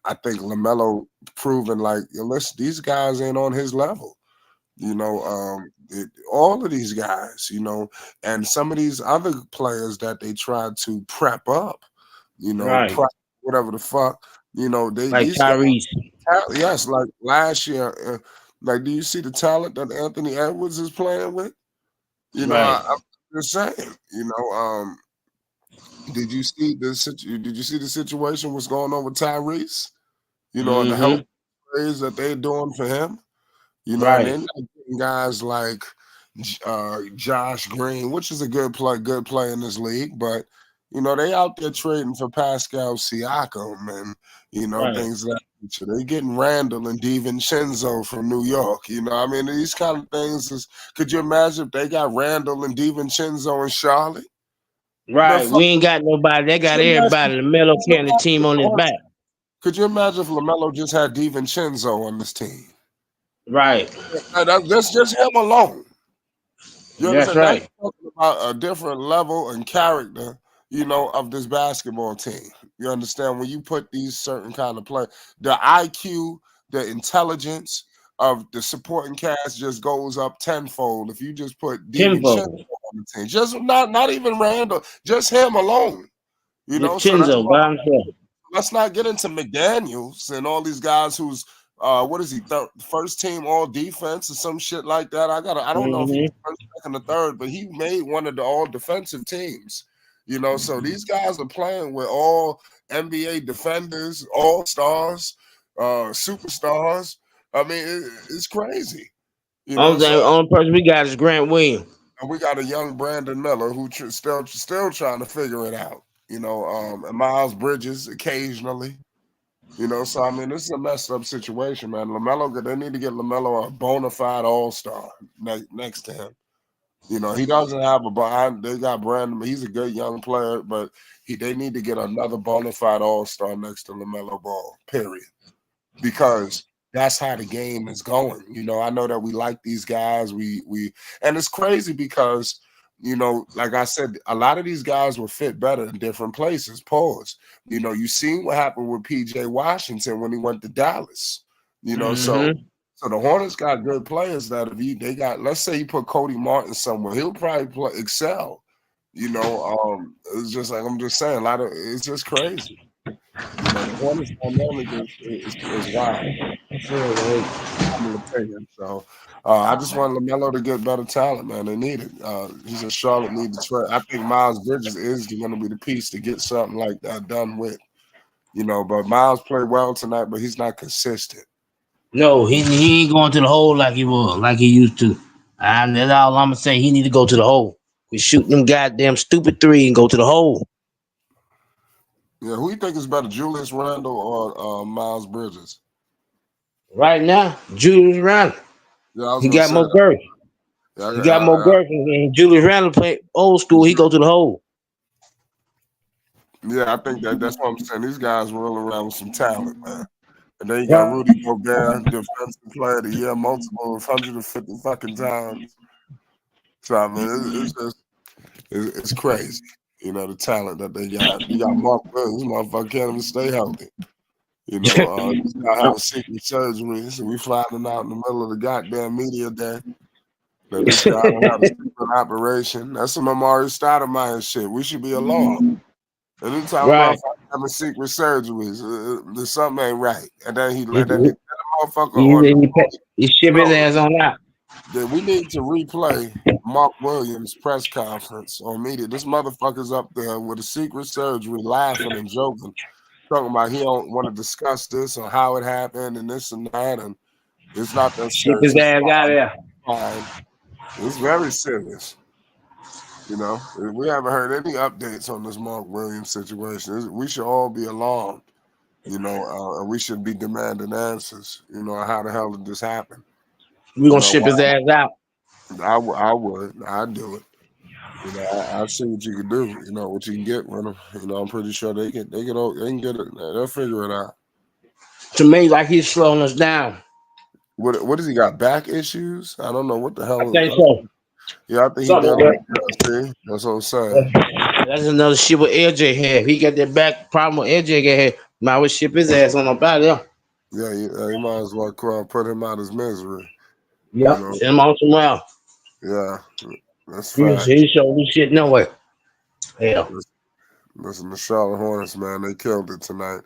I think LaMelo proving like, listen, these guys ain't on his level. All of these guys, and some of these other players that they tried to prep up, Right. prep, whatever the fuck, Like these guys, Tyrese. yes, like last year, like, do you see the talent that Anthony Edwards is playing with? Right. I'm just saying, did you see the situation what's going on with Tyrese? And the help plays that they're doing for him. And Right. they're not getting guys like Josh Green, which is a good play in this league, but they out there trading for Pascal Siakam and Right. things of that nature. They're getting Randall and DiVincenzo from New York. I mean, these kind of things could you imagine if they got Randall and DiVincenzo in Charlotte? Right. We ain't got nobody. They got everybody. LaMelo carrying the team on his back. Could you imagine if LaMelo just had DiVincenzo on this team? Right. That's just him alone. You That's understand? right. That's talking about a different level and character, of this basketball team. You understand? When you put these certain kind of play, the IQ, the intelligence of the supporting cast just goes up tenfold if you just put DiVincenzo Tenfold. on the team. Just not even Randall, just him alone. So that's Vincenzo why by himself. let's not get into McDaniels and all these guys who's what is he first team all defense or some shit like that. I don't know if he's first, second, or third, but he made one of the all defensive teams. So these guys are playing with all NBA defenders, all stars, superstars. I mean, it's crazy. Only person we got is Grant Williams. And we got a young Brandon Miller who still trying to figure it out. And Miles Bridges occasionally. So I mean, this is a messed up situation, man. LaMelo, they need to get LaMelo a bona fide all-star next to him. He doesn't have a behind. They got Brandon. He's a good young player, but they need to get another bona fide all-star next to LaMelo Ball. Period. Because that's how the game is going. I know that we like these guys. And it's crazy because like I said, a lot of these guys will fit better in different places. Pause. You seen what happened with PJ Washington when he went to Dallas. So the Hornets got good players that they got. Let's say you put Cody Martin somewhere, he'll probably excel. It's just like I'm just saying. It's just crazy. The Hornets dynamic is wild. So I just want LaMelo to get better talent, man. They need it. He's a Charlotte need to trade. I think Miles Bridges is going to be the piece to get something like that done with. But Miles played well tonight, but he's not consistent. No, he ain't going to the hole like he used to. And that's all I'm gonna say. He need to go to the hole. We shoot them goddamn stupid three and go to the hole. Yeah, who you think is better, Julius Randle or Miles Bridges? Right now, Julius Randle. Yeah, I was He gonna got say more that. girth. Yeah, He got more girth. And Julius Randle play old school. He go to the hole. Yeah, I think that's what I'm saying. These guys roll around with some talent, man. And then you got Rudy Gobert, defensive player of the year, multiple 150 fucking times. So I mean, it's just it's crazy. You know the talent that they got. You got Mark Williams, motherfucker can't even stay healthy. You know, he's not having secret surgeries, and we finding out in the middle of the goddamn media day that this guy don't have a secret operation. That's some Amari Stoudemire shit. We should be alarmed. Anytime a Right. motherfucker having secret surgeries, there's something ain't right. And then he He, let that he, motherfucker on. he ship his No, ass on out. then we need to replay Mark Williams' press conference on media. This motherfucker's up there with a secret surgery, laughing and joking, talking about he don't want to discuss this or how it happened and this and that, and it's not that Ship serious. his ass out of there. Fine. It's very serious. You know, we haven't heard any updates on this Mark Williams situation. We should all be alarmed. You know, and we should be demanding answers. You know, how the hell did this happen? We gonna You know, ship his ass out. I would, I'd do it. You know, I see what you can do. You know what you can get with them. You know, I'm pretty sure they can get it. They'll figure it out. To me, like he's slowing us down. What does he got? Back issues? I don't know what the I hell. think so. Yeah, I think he Something dealing like with that. See, that's what I'm saying. that. That's another shit with LJ had. He got that back problem with LJ had. Might well ship his ass on up out of there. Yeah, you might as well put him out of his misery. You Yep. know, Send him on somewhere. yeah, that's He facts. showed this shit no way. Hell. Listen, the Charlotte Hornets, man, they killed it tonight.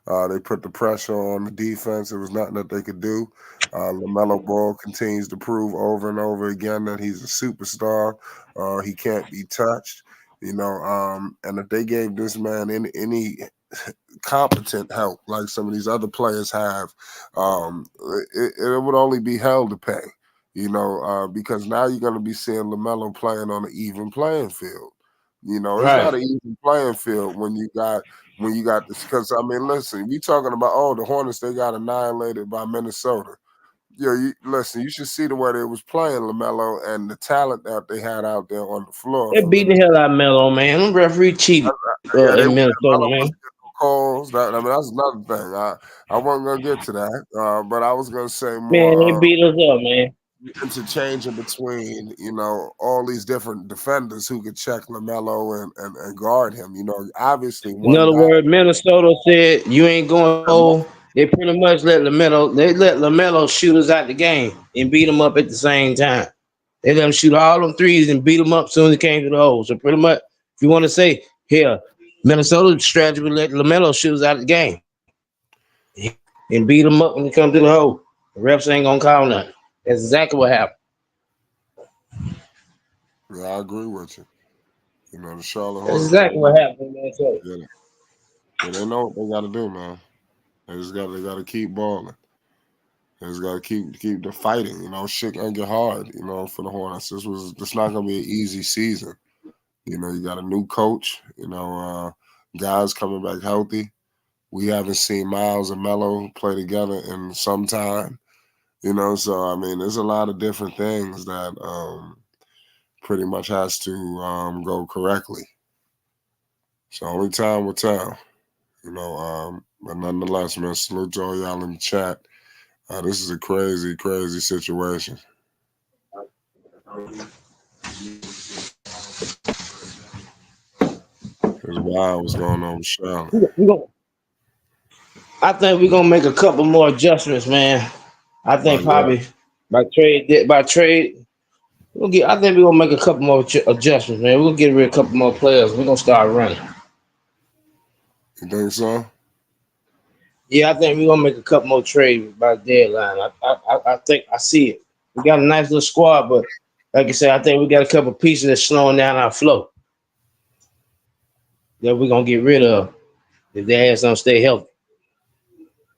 They put the pressure on the defense. There was nothing that they could do. Lamelo Ball continues to prove over and over again that he's a superstar. He can't be touched. You know, and if they gave this man any competent help like some of these other players have, it would only be hell to pay. You know, because now you're going to be seeing LaMelo playing on an even playing field. You know, it's not Right. an even playing field when you got this. Because I mean, listen, we talking about the Hornets, they got annihilated by Minnesota. Listen, you should see the way they was playing LaMelo and the talent that they had out there on the floor They for beating the hell out of Melo, man. Them referee cheated yeah, in Minnesota, Melo man. was getting no calls. I mean, that's another thing. I wasn't gonna get to that, but I was gonna say Man, they more beat us up, man. interchanging between all these different defenders who could check Lamelo and guard him. You know, obviously In one other guy. words, Minnesota said you ain't going home. They pretty much let Lamelo shoot us out the game and beat him up at the same time. They let him shoot all them threes and beat him up soon as he came to the hole. So pretty much, if you want to say here, Minnesota's strategy would let Lamelo shoot us out the game and beat him up when he come to the hole. The refs ain't gonna call nothing. That's exactly what happened. Yeah, I agree with you. You know, the Charlotte That's Hornets. exactly what happened in Minnesota. Yeah, they know what they got to do, man. They got to keep balling. They just got to keep the fighting. You know, shit gonna get hard. You know, for the Hornets, this not gonna be an easy season. You know, you got a new coach. You know, guys coming back healthy. We haven't seen Miles and Melo play together in some time. You know, so I mean, there's a lot of different things that pretty much has to go correctly. So only time will tell. You know, but nonetheless, man, salute to all y'all in the chat. This is a crazy, crazy situation. It's wild what's going on with Charlotte. I think we're gonna make a couple more adjustments, man. I Like think what? probably by trade. I think we're gonna make a couple more adjustments, man. We'll get rid of a couple more players. We're gonna start running. You think so? Yeah, I think we're gonna make a couple more trades by the deadline. I think I see it. We got a nice little squad, but like I said, I think we got a couple pieces that's slowing down our flow that we're gonna get rid of if their ass don't stay healthy.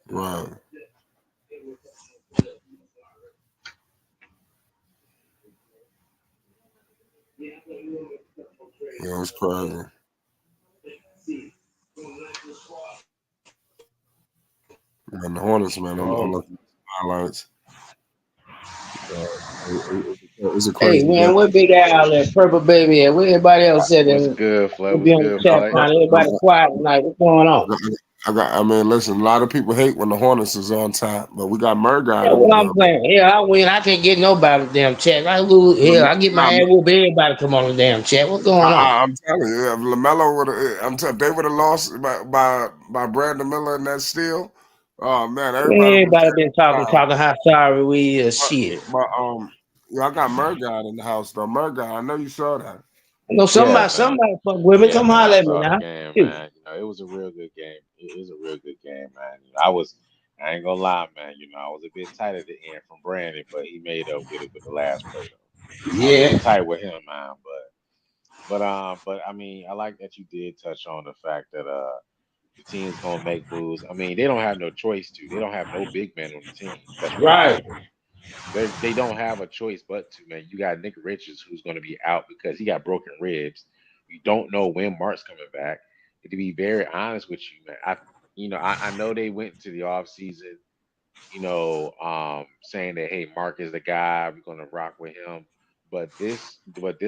Right. Yeah, it's crazy. And the Hornets, man, I'm looking at the highlights. It's a Hey crazy game. man, where Big Al at? Purple Baby at? Where everybody else at? What's And good, Flat? we'll What's be on the good, chat Mike? now. Everybody quiet tonight. What's going on? I mean, listen, a lot of people hate when the Hornets is on time, but we got Murgot That's in the what I'm building. saying. Yeah, I win. I can't get nobody damn chat. I lose. Hell, I get my Nah, ass whooped. Everybody come on the damn chat. What's going on? I'm telling you, if Lamelo would have, if they would have lost by Brandon Miller in that steal, oh man, everybody would Everybody been have said, talking how sorry we is. but, Shit. but yeah, I got Murgot in the house though. Murgot, I know you saw that. I know Yeah, man. somebody fuck with me. Yeah, Come man. I holler at me saw the now. game, Shoot. man. It was a real good game. It was a real good game, man. I ain't gonna lie, man. I was a bit tight at the end from Brandon, but he made up with it with the last play, though. I was a Yeah. little tight with him, man. But I mean, I like that you did touch on the fact that the team's gonna make moves. I mean, they don't have no choice to. They don't have no big man on the team that's Right. reliable. They don't have a choice but to, man. You got Nick Richards who's going to be out because he got broken ribs. You don't know when Mark's coming back. And to be very honest with you, man, I know they went into the off season, saying that hey, Mark is the guy. We're going to rock with him. But this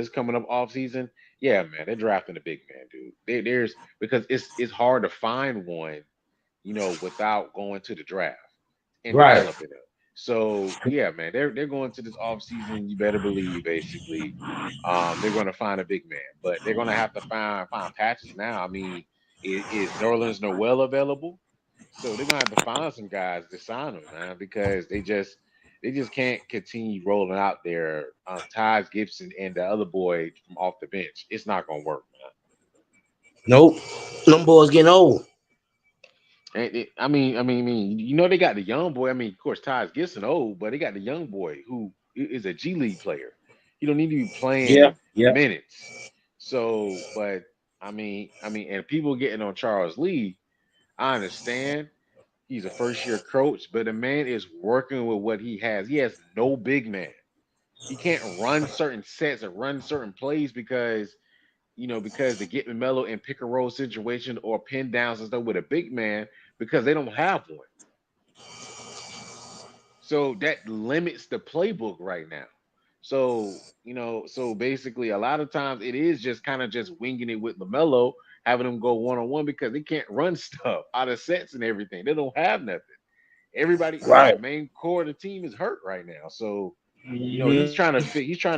coming up off season, yeah, man, they're drafting a big man, dude. There's because it's hard to find one, without going to the draft and Right. developing them. So yeah, man, they're going to this off season. You better believe, basically, they're going to find a big man, but they're going to have to find patches now. I mean, is Nerlens Noel available? So they're gonna have to find some guys to sign them, man, because they just can't continue rolling out there. Taj Gibson and the other boy from off the bench. It's not gonna work, man. Nope. Them boys getting old. They got the young boy. I mean, of course, Ty's Gibson old, but they got the young boy who is a G League player. He don't need to be Yeah. playing Yeah. minutes. So, but and people getting on Charles Lee, I understand. He's a first year coach, but the man is working with what he has. He has no big man. He can't run certain sets or run certain plays because they get Lamelo in pick and roll situation or pin downs and stuff with a big man because they don't have one. So that limits the playbook right now. So basically a lot of times it is just kind of just winging it with Lamelo, having them go one on one because they can't run stuff out of sets and everything. They don't have nothing. Everybody, Right. the main core of the team is hurt right now. So he's Mhm. trying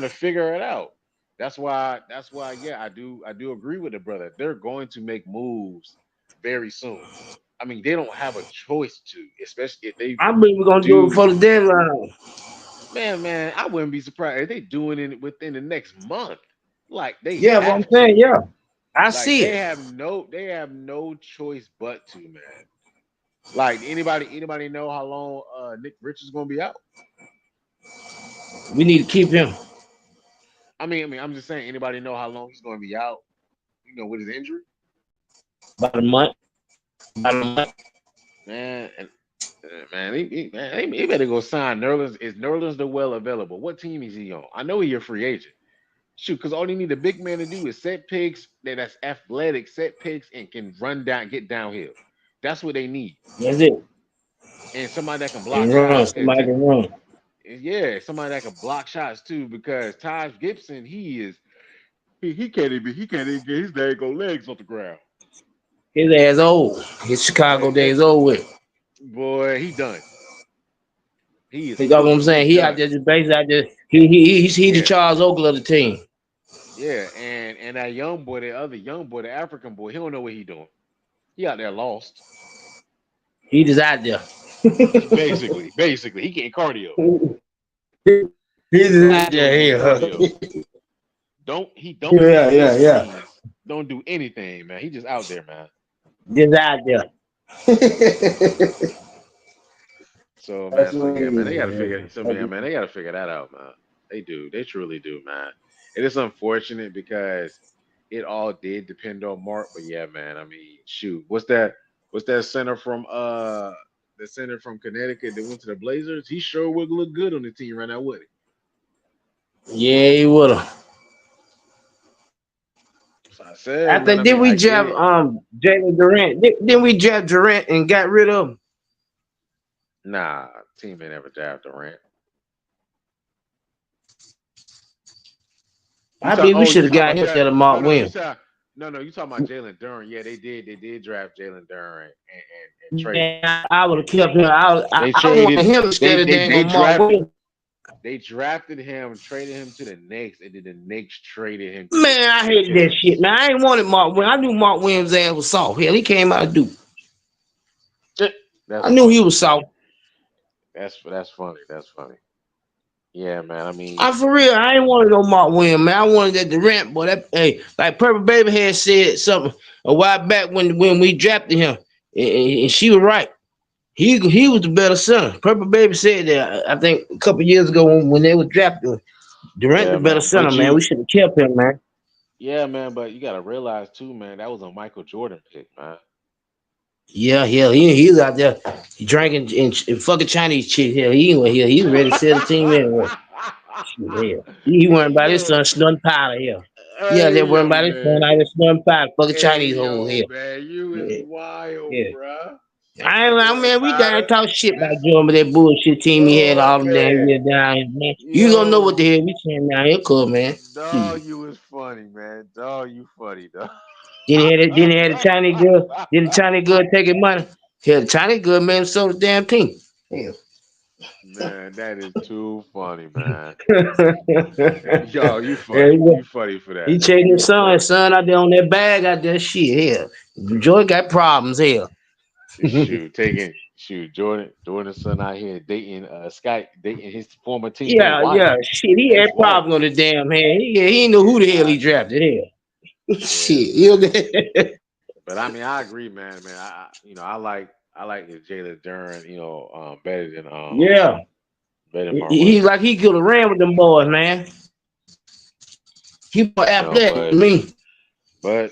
to figure it out. That's why yeah, I do agree with the brother. They're going to make moves very soon. I mean, they don't have a choice to, especially if they I believe we're gonna do it do. before the deadline. Man, I wouldn't be surprised if they doing it within the next month. Like they Yeah, what I'm have saying, to. yeah. I Like see it. they have no choice but to, man. Like anybody know how long Nick Richards gonna be out? We need to keep him I'm just saying. Anybody know how long he's gonna be out? With his injury, about a month. About a month. man. And man, he better go sign Nerlens. Is Nerlens the well available? What team is he on? I know he's a free agent. Shoot, because all they need a big man to do is set picks that's athletic, set picks, and can run down, get downhill. That's what they need, That's it. and somebody that can block And run. shots. Somebody can run. Yeah, somebody that can block shots too. Because Taj Gibson, he can't even get his daggone legs off the ground. His ass old. His Chicago Hey, days over with. boy, he done. He is You know what I'm officially saying? He out done. there just basically out there. He the Yeah, Charles Oakley of the team. yeah, and that young boy, the other young boy, the African boy, he don't know what he doing. He out there lost. He just out there. Basically, he getting cardio. He just All he out doing is getting there cardio. here. Don't Yeah, lift yeah, yeah. things. Don't do anything, man. He just out there, man. Just out there. So That's man, so what yeah, it man, they is, gotta man. figure. So man, they gotta figure that out, man. They do. They truly do, man. It is unfortunate because it all did depend on Mark, but yeah, man. I mean, shoot, What's that center from the center from Connecticut that went to the Blazers? He sure would look good on the team right now, would he? Yeah, he would have. So I said, man. After I did mean, we I get draft it. Jalen Durant? Didn't we draft Durant and got rid of him? Nah, team ain't ever drafted Durant. You I talk. believe we Oh, should you have talking got about him draft? instead of No, Mark no. You Williams. said No, you talking about Jalen Duran? Yeah, they did draft Jalen Duran and trade him. Man, I would have kept him. They I wanted traded him instead of dang they on Mark drafted Williams. they drafted him, traded him to the Knicks, and then the Knicks traded him to Man, I the hated that shit, Pistons. man. I ain't wanted Mark Williams. I knew Mark Williams' ass was soft. Hell, he came out of Duke. That's I knew he funny. was soft. That's funny. That's funny. Yeah, man. I mean, I'm for real. I ain't wanted no Mark Williams, man. I wanted that Durant, boy. That hey, like Purple Baby had said something a while back when we drafted him, and she was right. He was the better center. Purple Baby said that I think a couple years ago when they was drafting Durant, the yeah, better man. center, man. We should have kept him, man. Yeah, man. But you gotta realize too, man. That was a Michael Jordan pick, man. Yeah, he was out there he drinking and fucking Chinese chick. Hell, he ain't here. He was ready to sell the team anyway. Shit, hell. He Hey worrying about his yo, son snorting powder here. Yeah, hey they worrying yo, about his son man. out there snorting powder, fucking Hey Chinese hole yo, here. man. You is Yeah, wild, yeah. bruh. I ain't like, Snorting man, we down powder. talk shit about That's Jordan, but that bullshit team he had oh all them damn man. years down here, man. You don't know what the Yo, hell we saying down here, cool, man. Shit. dog, you was funny, man. Dog, you funny, dog. Then he had a Chinese girl. Did the Chinese girl taking money? Hell, the Chinese girl man sold the damn team. Hell. Man, that is too funny, man. Yeah, Yo, you funny. he You funny for he that. chasing You his son, funny. son out there on that bag out there. Shit, hell. Joy got problems, hell. Jordan's son out here dating Sky, dating his former teammate Yeah, wife. yeah. Shit, he His had wife. problems on the damn hand. He ain't know who the hell he Exactly. drafted. Hell. Yeah, Shit, you man. know. But I mean, I agree, man. Man, I like the Jalen Duran, Yeah. better than Mark He Williams. like he could have ran with them boys, man. He more You know, athletic than me. man,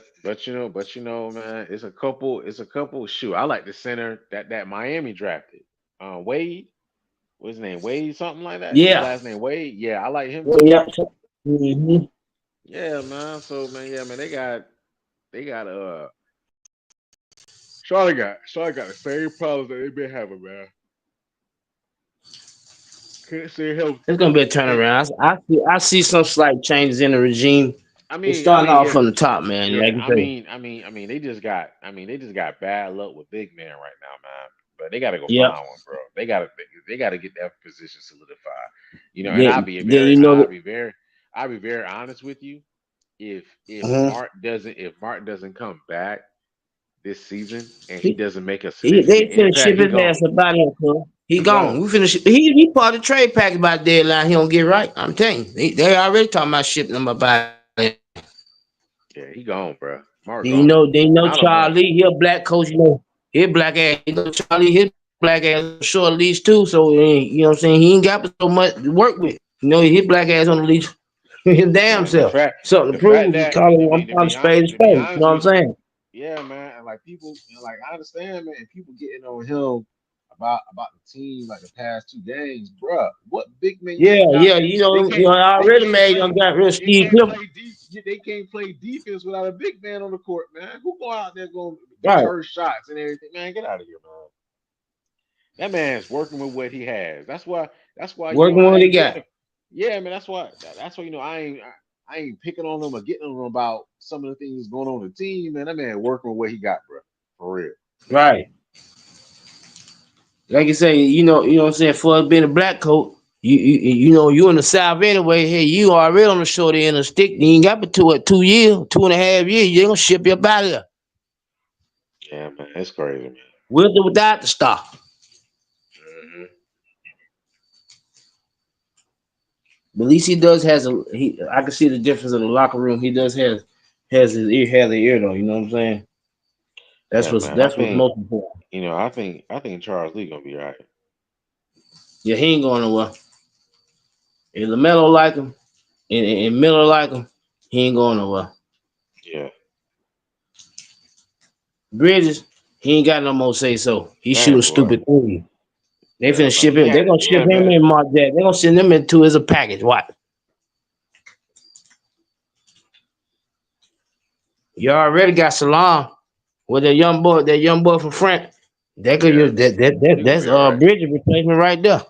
it's a couple. Shoot, I like the center that Miami drafted. Wade, what's his name? Wade, something like that. His Yeah. last name Wade. Yeah, I like him too. Yeah. Mm-hmm. Yeah, man. So man, yeah, man, they got Charlotte got the same problems that they've been having, man. Can't stay It's healthy. gonna be a Can't. turnaround. I see some slight changes in the regime. It's I starting mean, off yeah, from the top, man. Like yeah. you say. They just got bad luck with big man right now, man. But they got to go Yep. find one, bro. They got to get that position solidified. You know, and Then you know that. I'll be very honest with you. Uh-huh. If Mark doesn't come back this season and he He, doesn't make a they significant finna impact, ship he his gone. ass about him, cuz. He He gone. gone. We finna he part of the trade package by the deadline. He don't get right. I'm telling you. They already talking about shipping him about him. Yeah, he gone, bro. Mark Then gone. you know I don't know. Charlie, he a black coach, you know. He a black ass. You know Charlie, his black ass on short leash too. So you know what I'm saying? He ain't got so much to work with. You know, his black ass on the leash. His damn Man, self. Something the to fact prove. that I'm calling spade a to be spade. You know honest what I'm with you, saying? yeah, man, and like people, like I understand, man, and people getting on him about the team like the past 2 games, bruh. What big men you Yeah, got? yeah. I They already can't made play them got rid of they Steve can't Clifford. play deep they can't play defense without a big man on the court, man. Who go out there going to Right. deter shots and everything? Man, get out of here, man. That man's working with what he has. That's why Working I what he ain't getting got. him. Yeah, man. That's why I ain't picking on him or getting on him about some of the things going on in the team. Man, that man working with what he got, bro. For real. Right. Like you say, you know what I'm saying, for being a black coat, you know, you in the South anyway, hey, you already on the short end of the stick, you ain't got but 2 years, 2.5 years, you ain't gonna ship you up out of there. Yeah, man. It's crazy, man. With or without the star. Hmm. But at least he does has I can see the difference in the locker room. He does has the ear though, you know what I'm saying? Yeah, man. That's what's most important. I think Charles Lee gonna be all right. Yeah, he ain't going nowhere. If Lamelo like him and Miller like him, he ain't going nowhere. Yeah. Bridges, he ain't got no more say so. He Man, shooting boy. stupid threes. They Yeah, finna man. ship him. They're gonna ship Yeah, him man. in Mark Jack. They're gonna send him into as a package. What? You already got Salam with that young boy from France. That could Yeah. use He gonna that's be all right. Bridges replacement right there.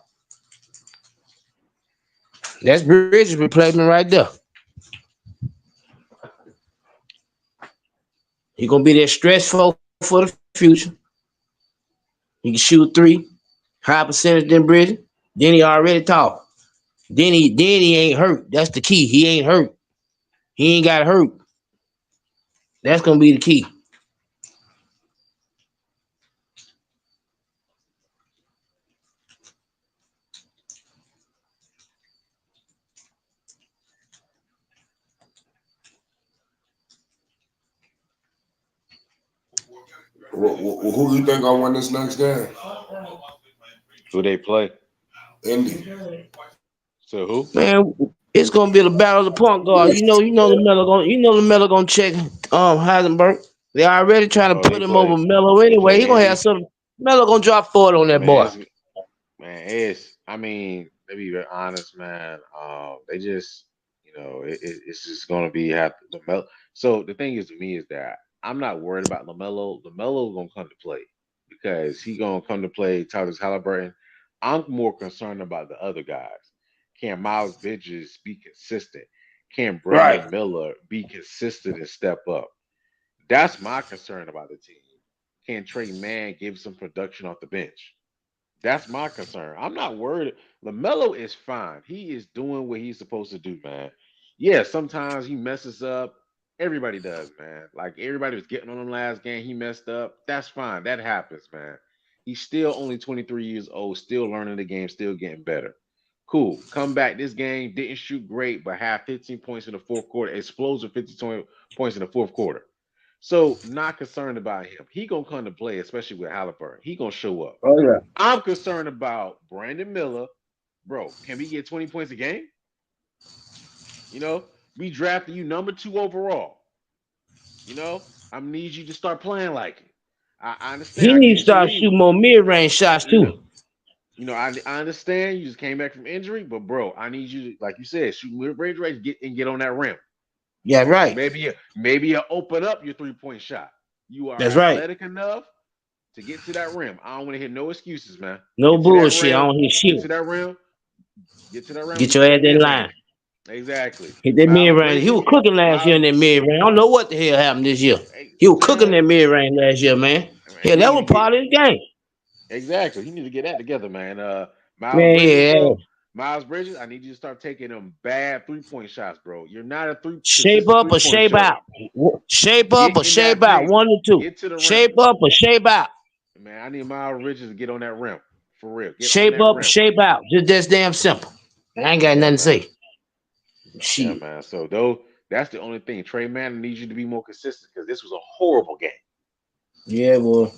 That's Bridges replacement right there. He gonna be that stressful for the future. He can shoot three, high percentage than Bridges. Then he already tall. Then he ain't hurt. That's the key. He ain't hurt. He ain't got hurt. That's gonna be the key. Who you think gonna win this next game? Who they play? Indy. So who? Man, it's gonna be the battle of the point guard. Lamelo gonna check Heisenberg. They already trying Oh, to they put him over play. Melo They anyway. He play gonna have Indy. some. Melo gonna drop 40 on that Man, boy. it's. I mean, to be very honest, man. They just, it's just gonna be have the Melo. So the thing is to me is that I'm not worried about Lamelo. Lamelo gonna come to play because he gonna come to play Tyrese Halliburton. I'm more concerned about the other guys. Can Miles Bridges be consistent? Can Right. Brandon Miller be consistent and step up? That's my concern about the team. Can Trey Mann give some production off the bench? That's my concern. I'm not worried. LaMelo is fine. He is doing what he's supposed to do, man. Yeah, sometimes he messes up. Everybody does, man. Like everybody was getting on him last game. He messed up. That's fine. That happens, man. He's still only 23 years old, still learning the game, still getting better. Cool. Come back this game, didn't shoot great, but had 15 points in the fourth quarter, explosive 15 points in the fourth quarter. So not concerned about him. He gonna come to play, especially with Halliburton. He gonna show up. Oh yeah. I'm concerned about Brandon Miller. Bro, can we get 20 points a game? We drafted you number 2 overall. I need you to start playing like it. I understand. He I give needs you to some start leeway. shooting more mid range shots You know, too. I understand you just came back from injury, but bro, I need you to, like you said, shoot mid-range race, get on that rim. Yeah, right. Maybe you open up your 3-point shot. You are That's right. athletic enough to get to that rim. I don't want to hear no excuses, man. No Get to that bullshit. I rim. don't hear Get shit. to that rim. Get to that rim. Get Get your to ass that that mid line. range. Exactly. Hit that mid Miles range. He was Bridges. cooking last year Miles. in that mid range. I don't know what the hell happened this year. He was cooking Man, that mid range last year, man. Yeah, he that need to was get part of his game. exactly. He need to get that together, man. Miles Man, Bridges, yeah. bro. Miles Bridges, I need you to start taking them bad 3-point shots, bro. You're not a Shape consistent up or 3-point shape shooter. out. Shape up Get or in shape that out. paint. 1 or 2. Get to the rim. Shape up or shape out. Man, I need Miles Bridges to get on that rim. For real. Get on Shape that up or rim. shape out. Just that's damn simple. I ain't got Yeah, nothing to man. say. Yeah, Shit. man. So though that's the only thing. Trey Mann needs you to be more consistent because this was a horrible game. Yeah, boy.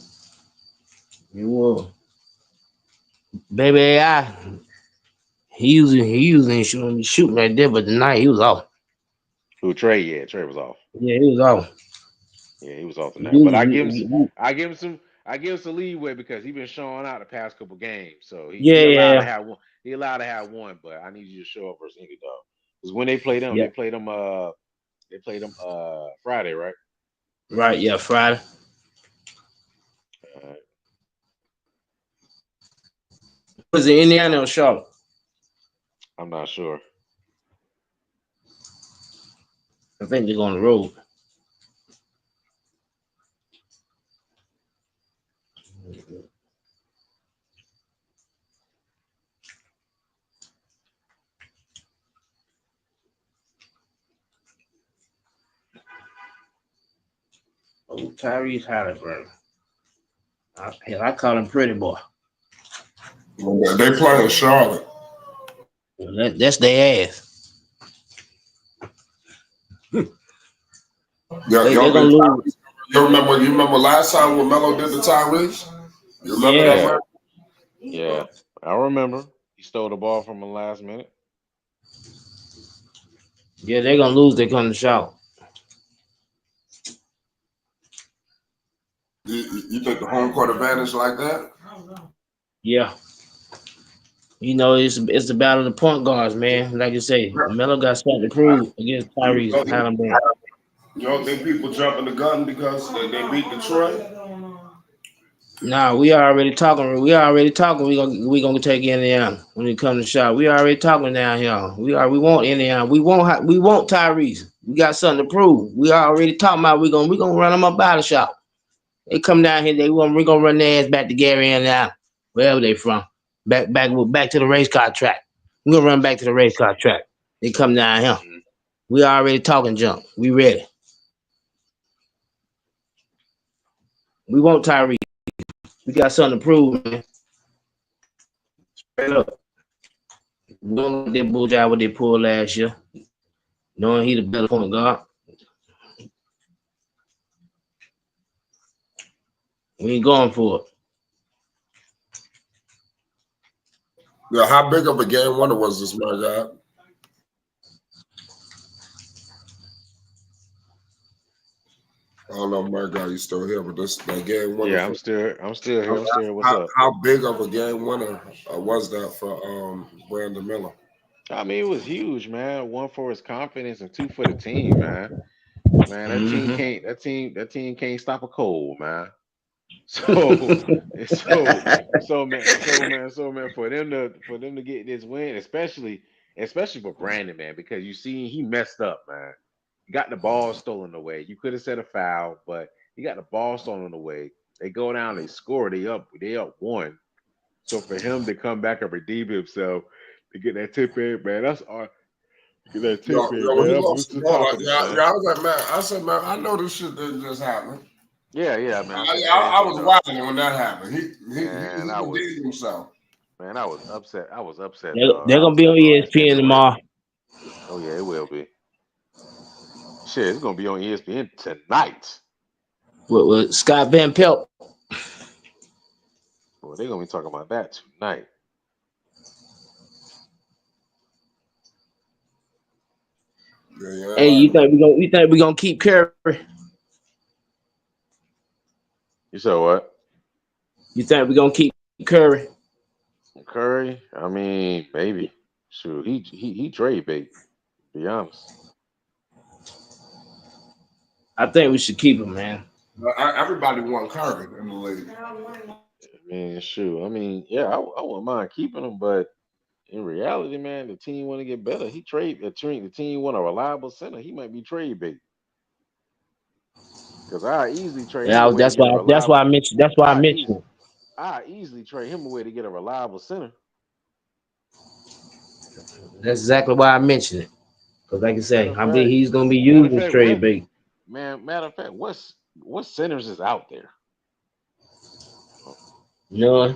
You will. Baby AI. He using shooting right there, but tonight he was off. Who Trey? Yeah, Trey was off. Yeah, he was off. Yeah, he was off tonight. But He- I give him some leeway because he's been showing out the past couple games. So he allowed to yeah, have one. He allowed to have one, but I need you to show up versus Indy dog. Because when they played them, yeah. Friday, right? Right, yeah, Friday. Uh, Was it Indiana or Charlotte? I'm not sure. I think they're on the road. Oh, Tyrese Halliburton. I call him Pretty Boy. They playing Charlotte. That's their ass. Yeah, They're y'all gonna been. lose. You remember last time when Melo did the Tyrese? You remember Yeah, that, Yeah, man? yeah. I remember. He stole the ball from him last minute. yeah, they're gonna lose. They're gonna shout. You think the home court advantage like that? Yeah, it's the battle of the point guards, man. Like you say, Melo got something to prove against You Tyrese don't, Halliburton. you don't think people jumping the gun because they beat Detroit? Nah, we already talking. We already talking. We gonna take Indiana when it comes to shot. We already talking down here. We want Indiana. We want Tyrese. We got something to prove. We already talking about we gonna run them up out of shop. They come down here, we gonna run their ass back to Gary and now, wherever they from. Back to the race car track. We gonna run back to the race car track. They come down here. Mhm. We already talking junk. We ready. We want Tyree. We got something to prove, man. Straight up. We don't like that bullshit what they pulled last year. Knowing he the better point guard. We ain't going for it. Yeah, how big of a game winner was this, my guy? I don't know, my guy, you still here, but that game winner. Yeah, I'm still here. I'm still here. What's up? How big of a game winner was that for Brandon Miller? I mean, it was huge, man. One for his confidence and two for the team, man. Man, Mm-hmm. that team can't stop a cold, man. So so man, for them to get this win, especially for Brandon, man, because you see he messed up, man. He got the ball stolen away. You could have said a foul, but he got the ball stolen away. They go down, they score, they up one. So for him to come back and redeem himself to get that tip in, man, that's our get that tip in, When man. he That lost boosts the the ball, confidence, man. I was like, man, I said, man, I know this shit didn't just happen. Yeah, man. I said the same I thing, was dog. watching when that happened. Man, He redeemed himself. I was upset. I was upset, They're, dog. they're I gonna was be on like, oh, this can't ESPN be right. tomorrow. Oh yeah, it will be. Shit, it's gonna be on ESPN tonight. With Scott Van Pelt. Well, they're gonna be talking about that tonight. Yeah, Hey, you think we gonna keep Curry? You said what? You think we gonna keep Curry? Curry? I mean, maybe. Shoot, he trade bait. To be honest. I think we should keep him, man. everybody want Curry in the league. I mean, shoot. I mean, yeah, I wouldn't mind keeping him, but in reality, man, the team want to get better. The team want a reliable center. He might be trade bait. Because I easily trade him Yeah, away to that's get a why. That's why reliable. I mentioned. That's why I I mentioned easily, it. I easily trade him away to get a reliable center. That's exactly why I mentioned it. Because, like I Matter say, of I believe fact, he's gonna be matter of used as fact, trade bait. matter of fact, what centers is out there? No,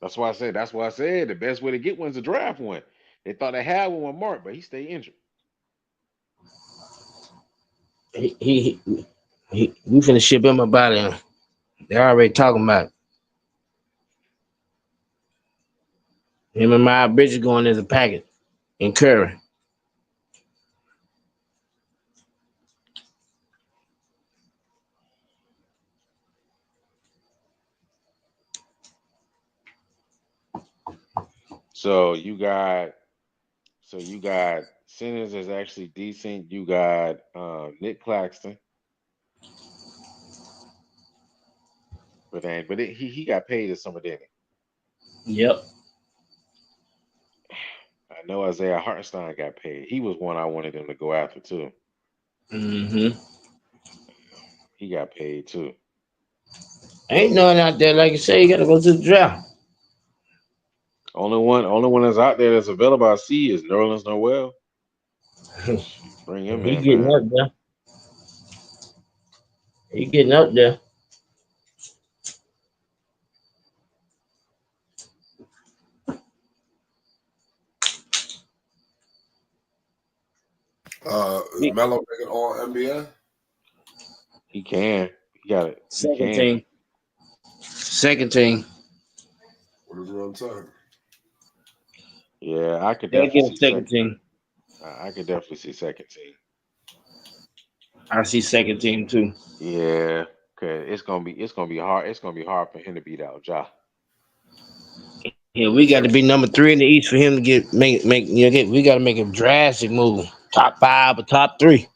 That's why I said. That's why I said the best way to get one's to draft one. They thought they had one with Mark, but he stayed injured. we finna ship him about him. They're already talking about it. Him and my Bridges going as a package and Curry. So you got centers is actually decent. You got Nick Claxton, he got paid this summer, didn't Yep. he? I know Isaiah Hartenstein got paid. He was one I wanted them to go after too. Mm-hmm. He got paid too. Ain't none out there like you say. You gotta go to the draft. Only one that's out there that's available I see is Nerlens Noel. Bring him He in, getting man. up there. He getting up there. Is Melo making all NBA? He can. He got it. He Second can. team. Second team. What is real time? Yeah, I could They definitely get a see second second. team. I could definitely see second team. I see second team too. Yeah, cause it's gonna be hard. It's gonna be hard for him to beat out Ja. Yeah, we got to be number three in the East for him to we got to make a drastic move. Top five or top three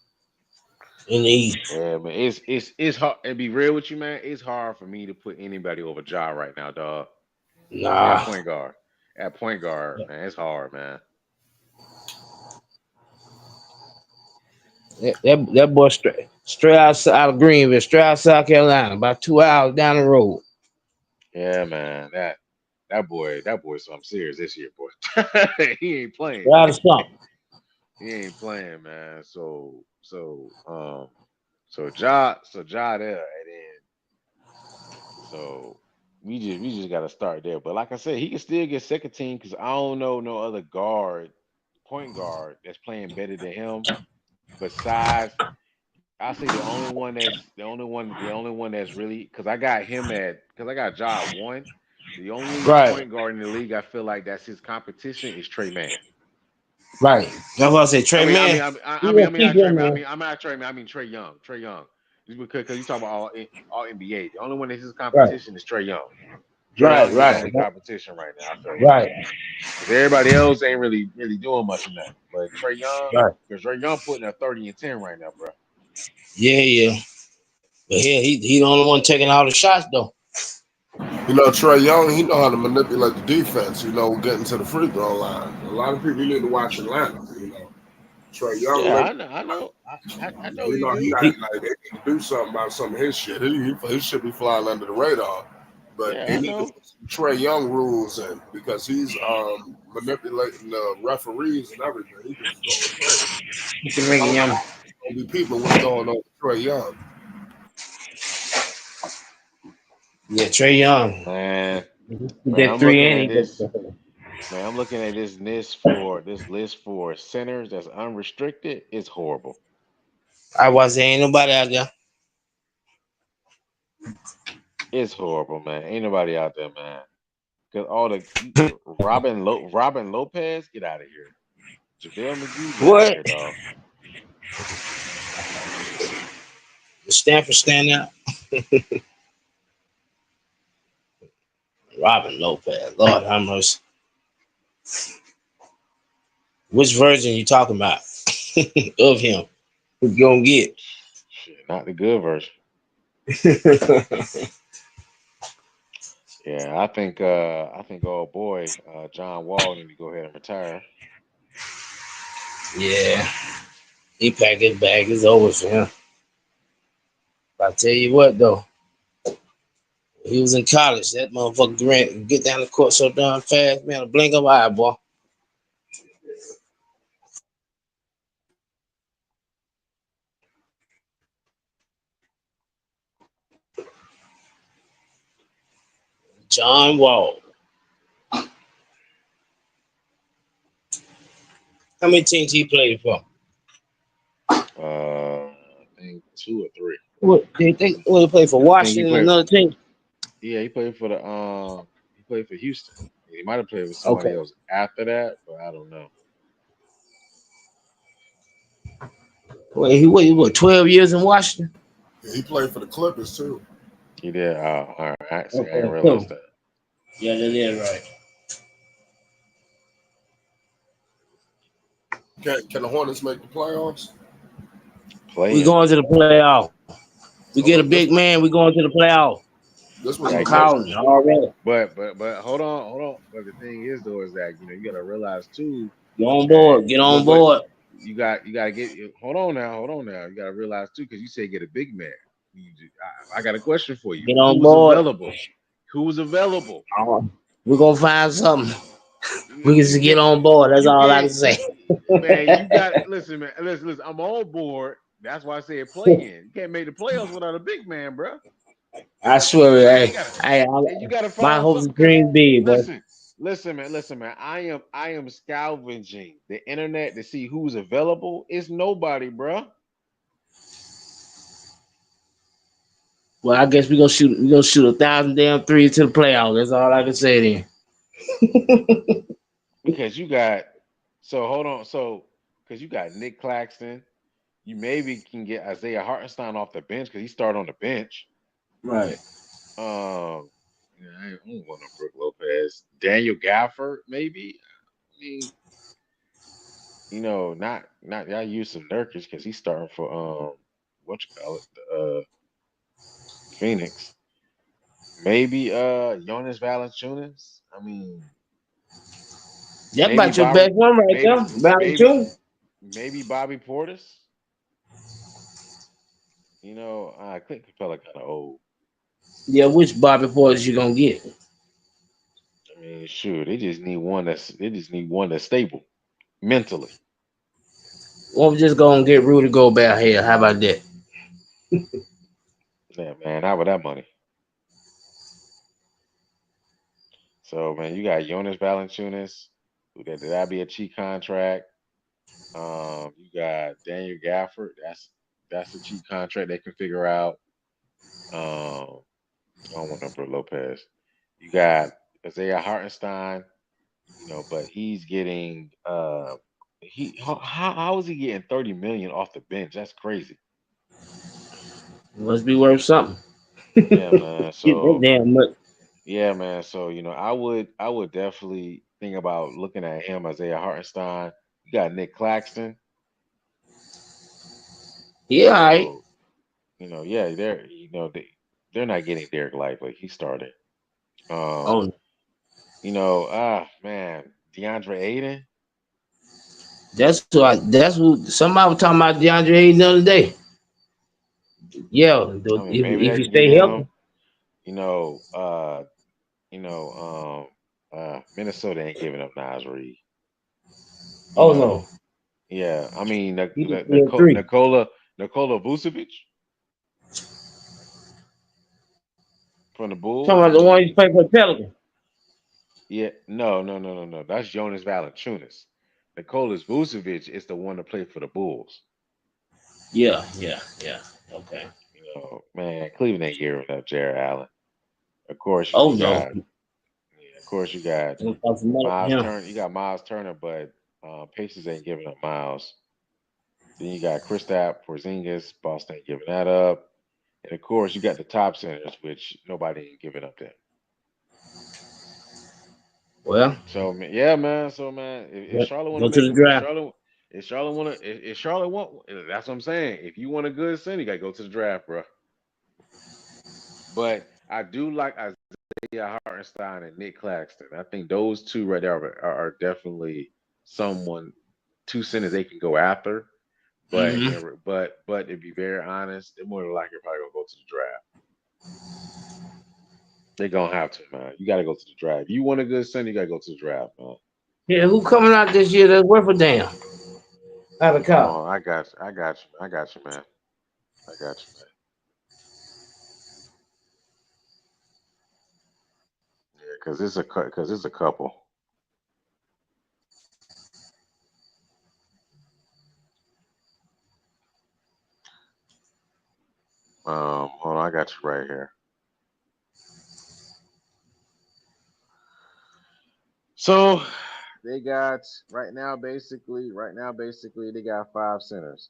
in the East. Yeah, man. It's hard. And be real with you, man. It's hard for me to put anybody over Ja right now, dog. At Nah. point guard. At point guard, man. It's hard, man. That boy straight out of Greenville, straight out of South Carolina, about 2 hours down the road. Yeah, man. That boy's something serious this year, boy. He ain't playing. Straight out of something. He ain't playing, man. So Ja there, and then so we just gotta start there. But like I said, he can still get second team because I don't know no other point guard that's playing better than him. Besides, I say the only one that's really because I got Ja at one. The only Right, point guard in the league I feel like that's his competition is Trey Man. right. That's what I say. I Trey mean, I Man, mean, I mean, I he I mean, I gonna mean, keep not Trey him Man. there. I'm not Trey Man. I mean Trey Young. Trey Young. Just because you talk about all NBA. The only one that's his Right, competition is Trey Young. Trey right, Young is the right, only competition right now. I feel like right, because everybody else ain't really doing much of nothing. But Trey Young, right. because Trey Young putting a 30 and 10 right now, bro. Yeah, yeah. But yeah, he the only one taking all the shots though. Trey Young, he know how to manipulate the defense. Getting to the free throw line. A lot of people need to watch Atlanta. Trey Young, Yeah, look, I know you he do. got He, like they need to do something about some of his shit. He should be flying under the radar. But Yeah, they I need to know. put some Trey Young rules in because he's manipulating the referees and everything. He just going crazy. he can ring him. Gonna be people what's going on with Trey Young. Yeah, Trey Young. Man, He man, did I'm three looking and at he this. did. Man, I'm looking at this list for centers that's unrestricted. It's horrible. I was saying ain't nobody out there. It's horrible, man. Ain't nobody out there, man. Cause all the Robin Lopez, get out of here. JaVale McGee, get out of What? here, dog. Stanford stand out. Robin Lopez. Lord have mercy. Which version you talking about of him? Who you gonna get? Shit, not the good version. Yeah, I think oh boy, John Wall need to go ahead and retire. Yeah, he packed his bag. It's over for him. But I tell you what though, he was in college. That motherfucker Grant get down the court so darn fast, man. A blink of an eye, boy. John Wall. How many teams he played for? I think two or three. What they think? What he played for? I think he Washington, played. another team. Yeah, he played for Houston. He might have played with somebody Okay. else after that, but I don't know. Well, he what 12 years in Washington? Yeah, he played for the Clippers too. He did. All right. See, I didn't Okay, realize cool. that. Yeah, that is right. Can the Hornets make the playoffs? We Playing. going to the playoff. We get a Oh, big man. We going to the playoff. this was I'm Yeah, the get. first. calling it already. But hold on. But the thing is though is that you got to realize too Get on that board. Get on what board. you got to get. Hold on now. You got to realize too because you say get a big man. I got a question for you. Get on Who's board. available? Who's available? We're gonna find something. We can You just get can't. on board. That's You all I can can't. say. Man, you got listen, man. Listen. I'm on board. That's why I said play in. You can't make the playoffs without a big man, bro. I swear, And you hey, gotta hey, and you gotta my find hopes something and because dreams big, boy. listen, man. I am scavenging the internet to see who's available. It's nobody, bro. Well, I guess we gonna shoot 1,000 damn threes to the playoffs. That's all I can say then. Because you got so hold on. So because you got Nick Claxton, you maybe can get Isaiah Hartenstein off the bench because he started on the bench. Right. Yeah, I don't want no Brook Lopez. Daniel Gafford, maybe. I mean, not y'all use some Nurkic because he's starting for what you call it, Phoenix. Maybe Jonas Valanciunas. I mean, That maybe about your best Bobby, one right there. maybe Valley maybe too. maybe Bobby Portis. Clint Capella kind of old. Yeah, which Bobby Portis you gonna get? I mean, sure, they just need one that's stable mentally. Well, we just gonna get Rudy Gobert here. How about that? Yeah, man, how about that money? So, man, you got Jonas Valanciunas, who that'd be a cheap contract. You got Daniel Gafford. That's a cheap contract they can figure out. Um, I don't want number Lopez. You got Isaiah Hartenstein, but he's getting how is he getting 30 million off the bench? That's crazy. Must be worth something. Yeah, man. Get that So damn much. yeah, man. So I would definitely think about looking at him, Isaiah Hartenstein. You got Nick Claxton. Yeah, all right. So yeah, they're not getting Derek Lively. He started. Um, Oh, man, DeAndre Ayton. that's who somebody was talking about DeAndre Ayton the other day. Yeah, I mean, maybe if they you can get stay healthy. him. You know, uh, Minnesota ain't giving up Nas Reed. You Oh no, know, yeah. I mean, he just went three. Nikola Vucevic from the Talking Bulls. about I the one mean, he played for the Pelicans. yeah, no, no, no, no, no. That's Jonas Valanciunas. Nikola Vucevic is the one to play for the Bulls. Yeah, yeah, yeah. Okay. Man, Cleveland ain't giving up Jared Allen. Of course, Oh you no, got, yeah, of course, you got don't cost money for Miles him. Turner. You got Miles Turner, but Pacers ain't giving up Miles. Then you got Kristaps Porzingis. Boston ain't giving that up. And of course, you got the top centers, which nobody ain't giving up them. Well, So yeah, man. So man, if Charlotte want to go to make, the draft. if Charlotte want to, if Charlotte want, that's what I'm saying. If you want a good center, you gotta go to the draft, bro. But I do like Isaiah Hartenstein and Nick Claxton. I think those two right there are definitely someone two centers they can go after. But Hmm. but to be very honest, they're more than likely probably gonna go to the draft. They're gonna have to, man. You gotta go to the draft. If you want a good center, you gotta go to the draft, man. Yeah, who coming out this year that's worth a damn out of Hold college? on, I got you, man. I got you, man. Yeah, because it's a couple. Hold on, I got you right here. So they got right now basically they got five centers.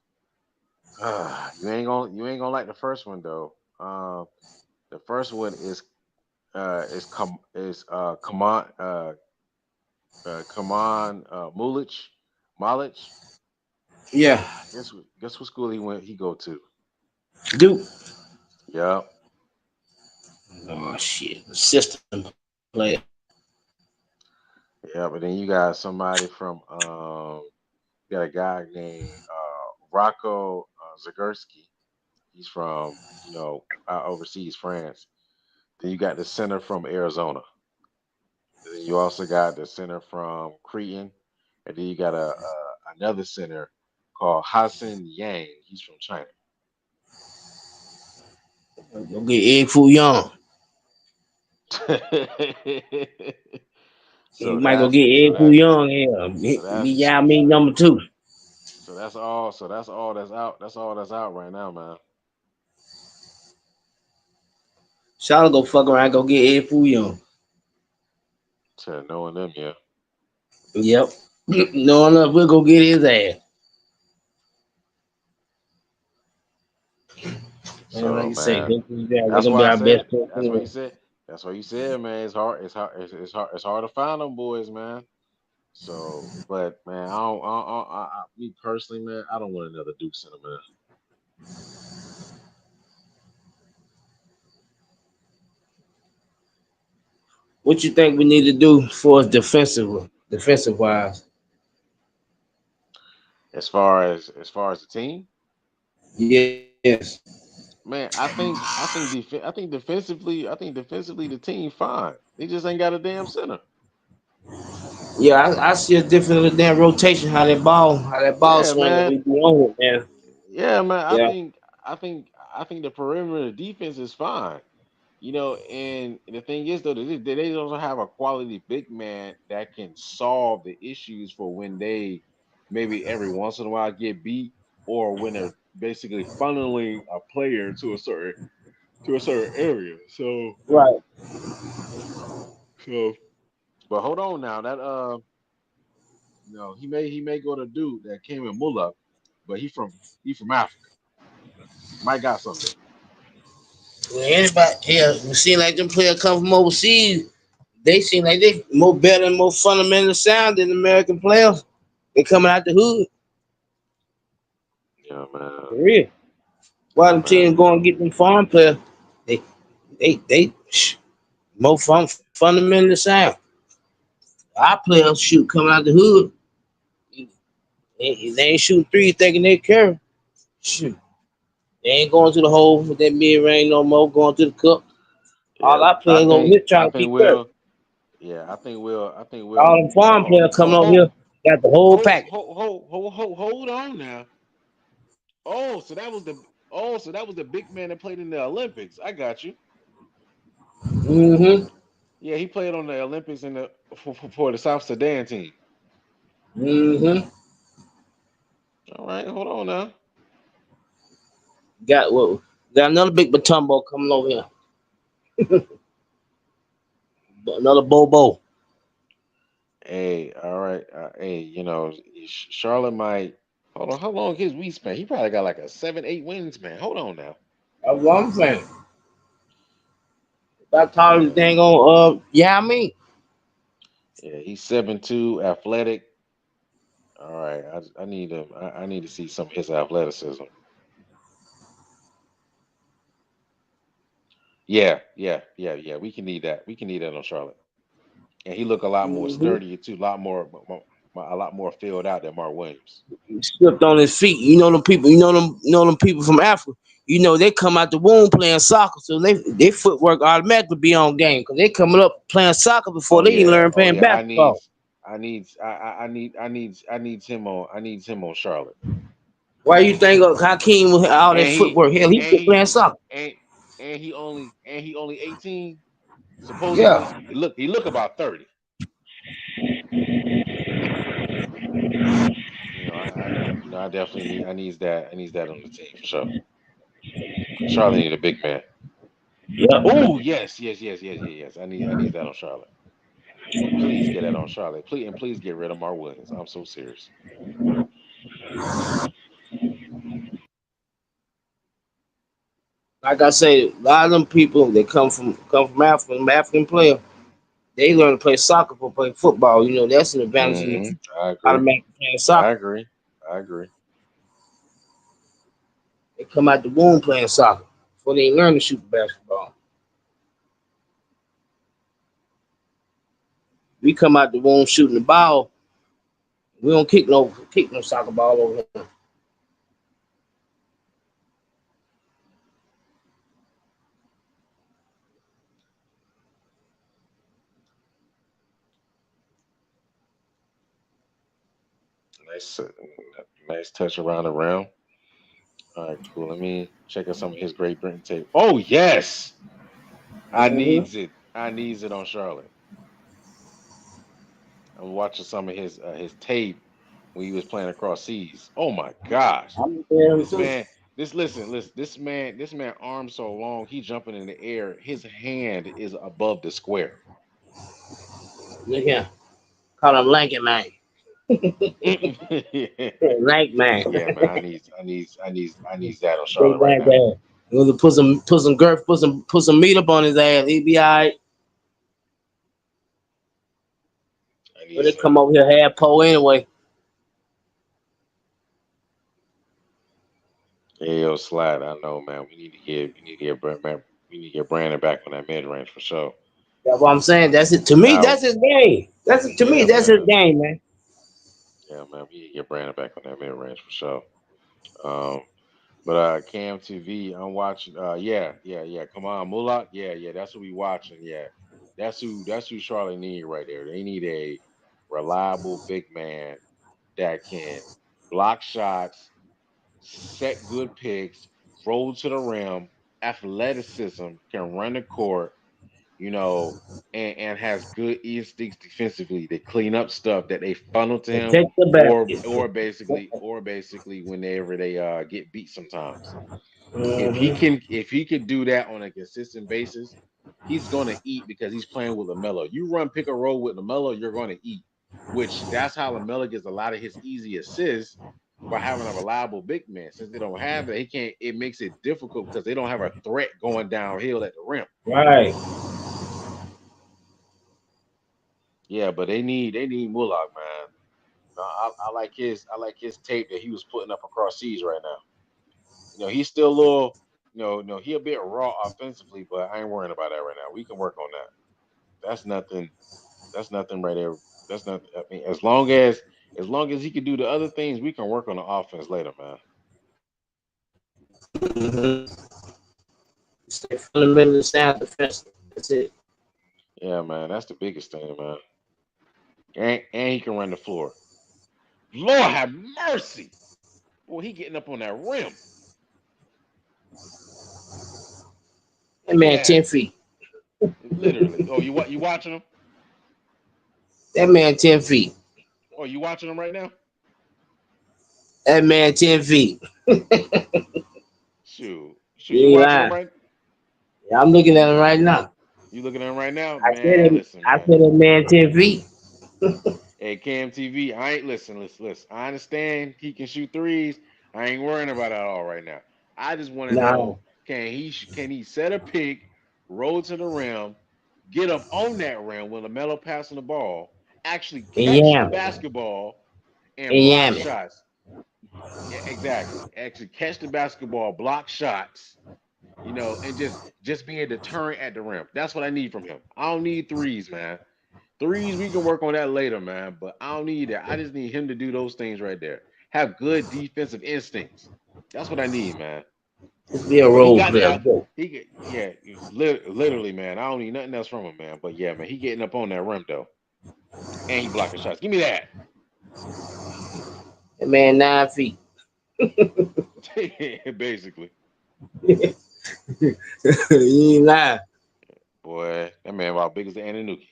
You ain't gonna like the first one though. The first one come on Mulich. Yeah, Guess what school he go to? Duke. Yep. Oh shit, system player. Yeah, but then you got somebody from you got a guy named Rocco Zagurski. He's from overseas France. Then you got the center from Arizona. And then you also got the center from Cretan, and then you got another center called Hassan Yang. He's from China. Go get Egg Foo Young. You so might go that's get so Egg Foo that Young here. so Be that's y'all so mean number two. that's all that's out. That's all that's out right now, man. Charlotte go fuck around, go get Egg Foo Young. To knowing them, yeah. Yep. No enough, we'll go get his ass. Man, like So you say, man, go to the draft. They're that's gonna be why I our said. best player That's what anyway. you said. That's what you said, man. It's hard to find them boys, man. So, but man, me personally, man, I don't want another Duke center, man. What you think we need to do for us defensive wise? As far as the team, Yes. Man, I think defensively the team fine. They just ain't got a damn center. Yeah, I see a different damn rotation. How that ball Yeah, swing that man. we be on with, man. Yeah, man. Yeah. I think the perimeter defense is fine. You know, and the thing is though, they also have a quality big man that can solve the issues for when they maybe every once in a while get beat or when they're basically funneling a player to a certain area. Right. So but hold on now. That no, he may go to dude that came in Mullah, but he from Africa. Might got something there. Well, anybody, yeah, we seem like them players come from overseas. They seem like they more better and more fundamental sound than American players. They coming out the hood Yeah, man. for real. Why Yeah, them man. teams going to get them foreign players? They they more fundamentally sound. Our players shoot coming out the hood. They ain't shooting three thinking they carry. Shoot. They ain't going to the hole with that mid range no more, going to the cup. All Yeah, our players over here I trying to think keep curve. Will. Yeah, I think All Will. them foreign players coming over here got the whole package. Hold on now. Oh, so that was the so that was the big man that played in the Olympics. I got you. Mm-hmm. Yeah, he played on the Olympics in the for the South Sudan team. Mm-hmm. All right, hold on now. Got another big Batumbo coming over here. Another Bobo. Hey, all right. Hey, you know, Charlotte might. Hold on, how long his wingspan? He probably got like a 7, 8 wins, man. Hold on now. That's what I'm saying. That's how this Yeah, dang on yeah, I mean. yeah. He's 7'2", athletic. All right, I need him. I need to see some of his athleticism. Yeah. We can need that. We can need that on Charlotte. And he look a lot more Mm-hmm. sturdy too, a lot more filled out than Mark Williams. He slipped on his feet. You know them people, you know them people from Africa. You know they come out the womb playing soccer, so they footwork automatically be on game because they coming up playing soccer before they even learn Oh playing yeah. basketball. I needs him on Charlotte. Why you think of Hakeem with all that And footwork? Hell, he and been playing soccer. and he only 18. Yeah. Supposedly he look about 30. You know, I definitely I needs that on the team for sure. Charlotte need a big man. Yep. Oh yes. I need that on Charlotte. Please get that on Charlotte. Please get rid of Mark Williams. I'm so serious. Like I say, a lot of them people that come from Africa, them African players, they learn to play soccer for play football. You know, that's an advantage in I agree. automatically playing I soccer. agree. I agree. They come out the womb playing soccer before they learn to shoot basketball. We come out the womb shooting the ball. We don't kick no soccer ball over here. Nice, nice touch around the rim. All right, cool. Let me check out some of his Great Britain tape. Oh yes, I Mm-hmm. needs it. I needs it on Charlotte. I'm watching some of his tape when he was playing across seas. Oh my gosh, I'm there this too. man. Listen. This man arm so long. He jumping in the air. His hand is above the square. Look here. Call him Lanky Man. Yeah, Lank Man. yeah, man. I need that on Big Charlotte right Lank now. Man. You know, put some girth, put some meat up on his ass. He be alright. I need But they some. come over here half pole anyway. Hey, yo, Slide. I know, man. We need to get Brandon back on that mid range for sure. That's what I'm saying. That's it. To me, that's Now, his game. To me, yeah, that's his man. game, Yeah, man. We need to get Brandon back on that mid range for sure. Um, But Cam TV, I'm watching. Yeah. Come on, Mulak. Yeah. That's what we watching. Yeah, that's who Charlotte need right there. They need a reliable big man that can block shots, set good picks, roll to the rim, athleticism, can run the court, you know, and has good instincts defensively. They clean up stuff that they funnel to him, Protect the or basket. basically whenever they get beat sometimes. Mm-hmm. If he could do that on a consistent basis, he's gonna eat because he's playing with Lamelo. You run pick and roll with Lamelo, you're gonna eat. Which that's how Lamelo gets a lot of his easy assists by having a reliable big man. Since they don't have it, he can't. It makes it difficult because they don't have a threat going downhill at the rim. Right. Yeah, but they need Mullock, man. I like his tape that he was putting up across seas right now. He's still a little, no, he a bit raw offensively, but I ain't worrying about that right now. We can work on that. That's nothing. That's nothing right there. That's not. I mean, as long as he can do the other things, we can work on the offense later, man. Mm-hmm. Stay fundamentally sound defensive. That's it. Yeah, man. That's the biggest thing, man. And he can run the floor. Lord have mercy. Boy, he getting up on that rim. That Look at man that. 10 feet. Literally. Oh, you watching him? That man 10 feet. Oh, you watching him right now? That man 10 feet. Shoot. You You ain't watching him lying. right? Yeah, I'm looking at him right now. You looking at him right now? I said Man, him. listen, I man. said that man 10 feet. Hey, Cam TV, I ain't listen. I understand he can shoot threes. I ain't worrying about that all right now. I just want to Nah. know can he set a pick, roll to the rim, get up on that rim when LaMelo passing the ball, actually And catch the yam it. basketball and And block yam it. shots. Yeah, exactly. Actually catch the basketball, block shots, and just being a deterrent at the rim. That's what I need from him. I don't need threes, man. Threes, we can work on that later, man. But I don't need that. I just need him to do those things right there. Have good defensive instincts. That's what I need, man. Just be a But he role got the player. out. He get yeah, literally, man. I don't need nothing else from him, man. But yeah, man, he getting up on that rim though, and he blocking shots. Give me that. That man 9 feet. Basically, You ain't lying. boy, that man about big as the Anunnaki.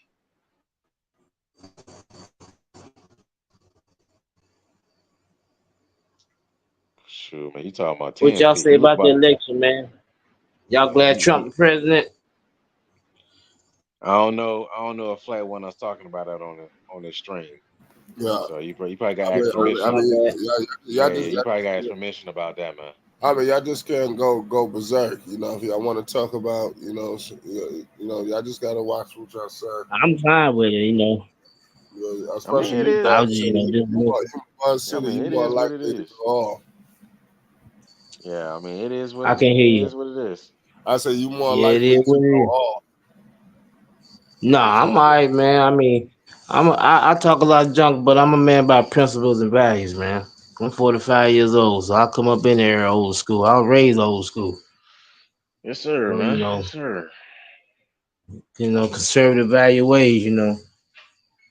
Sure, man. You talking about What 10 y'all feet? say He look about the about. election, man? Y'all Man, glad Trump the president? I don't know if Flat want us talking about that on this stream. Yeah. So you probably got I to ask mean, I permission. My mean, bad. y'all Yeah, just, you probably got to ask permission about that, man. y'all just can't go berserk. If y'all want to talk about, y'all just gotta watch what y'all say. I'm fine with it, I mean, Especially it you, I is. Bud was just, City. You Bud I City, mean, you it more is what it likely to is. go off. Yeah, I mean, it is what I it can hear is. you. What it is. I say you more Yeah, it likely is to what it go is. off. Nah, I'm So alright, man. I mean, I talk a lot of junk, but I'm a man about principles and values, man. I'm 45 years old, so I come up in there old school. I was raised old school. Yes, sir, So, man. Yes, sir. conservative value ways,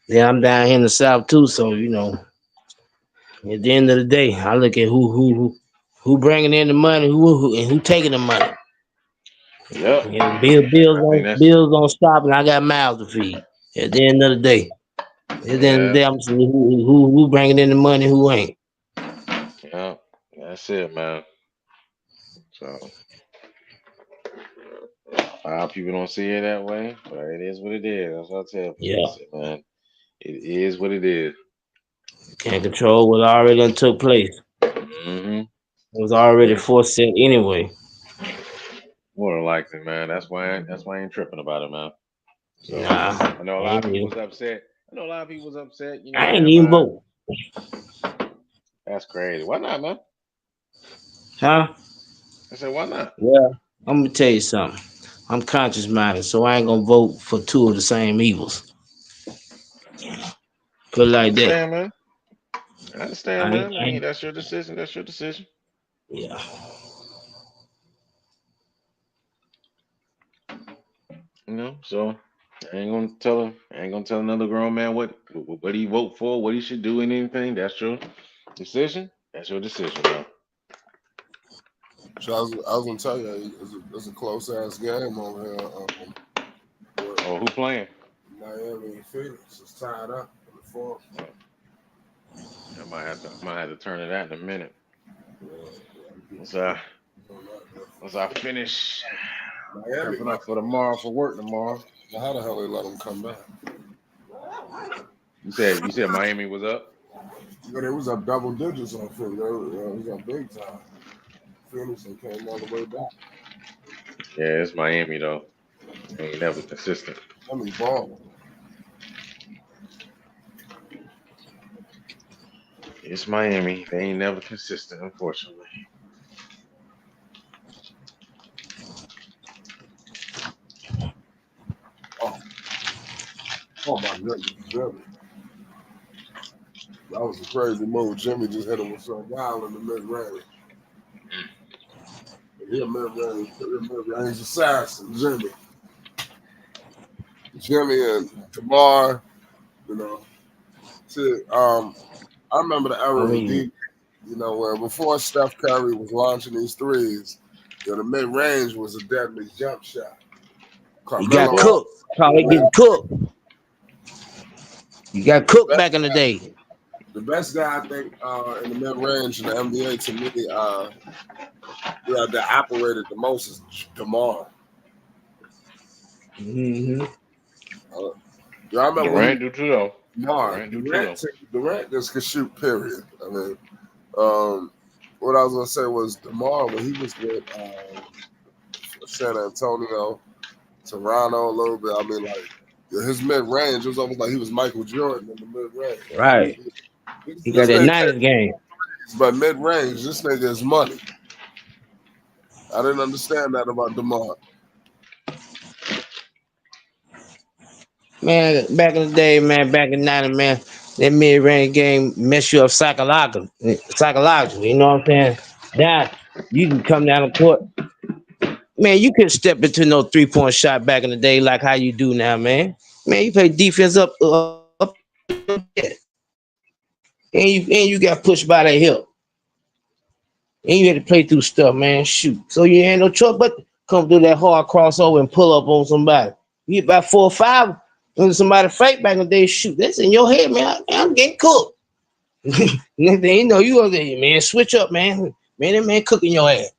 Yeah, I'm down here in the South too, so at the end of the day, I look at who bringing in the money, who taking the money. Yep. Bills I mean, that's don't stop, and I got mouths to feed. At the end of the day, yeah, I'm saying who bringing in the money, who ain't. yeah. That's it, man. So a lot of people don't see it that way, but it is what it is. That's what I tell people. I Yeah, say, man, it is what it is. can't control what already done took place. Mm-hmm. It was already foreset anyway. More than likely, man. That's why I ain't tripping about it, man. So Nah, I know a lot ain't of people you. was upset. I know a lot of people was upset. I ain't Man, even man, vote, that's crazy. Why not, man? huh? I said, why not? Well, I'm gonna tell you something. I'm conscious minded, so I ain't gonna vote for two of the same evils. Put it I like that. understand, man. I understand, I ain't, man. I I mean, ain't that's your decision. That's your decision. yeah. So I ain't gonna tell him. I ain't gonna tell another grown man what he vote for, what he should do, and anything. That's your decision. That's your decision, bro. So I was gonna tell you, it's a close ass game over here. Where Oh, who playing? Miami and Phoenix is tied up in the fourth. I might have to turn to that in a minute. Yeah, Once I once I finish Miami, prepping up for tomorrow for work tomorrow. how the hell they let them come back? You said Miami was up. Yeah, they was up double digits on Philly. It was up big time. Phoenix and came all the way back. Yeah, it's Miami though. They ain't never consistent. I mean, ball. It's Miami. They ain't never consistent, unfortunately. Oh my goodness, Jimmy. That was a crazy move. Jimmy just hit him with some wild in the mid-range. He a mid-range assassin, Jimmy. Jimmy and DeMar, you know. See, I remember the era of D, where before Steph Curry was launching these threes, the mid-range was a deadly jump shot. You got Carmelo, cooked. Probably getting cooked. You got cooked back in the day. the best guy I think in the mid-range in the NBA to me, that operated the most is DeMar. Mm-hmm. Yeah, I remember when Durant do too though. Durant just could shoot. Period. I mean, what I was gonna say was DeMar when he was with San Antonio, Toronto a little bit. I mean, like his mid range was almost like he was Michael Jordan in the mid range. Right. He got that Niners game. But mid range, this nigga is money. I didn't understand that about DeMar. Man, back in the day, man, back in the 90s, man, that mid-range game mess you up psychologically, you know what I'm saying? Now, you can come down the court. Man, you couldn't step into no three-point shot back in the day like how you do now, man. Man, you play defense up and you got pushed by that hip. And you had to play through stuff, man. Shoot. So you ain't no choice but come do that hard crossover and pull up on somebody. You get about 4 or 5 when somebody fight back in the day, shoot. That's in your head, man. I'm getting cooked. Next thing you know, you go there, man. Switch up, man. Man, that man cooking your ass.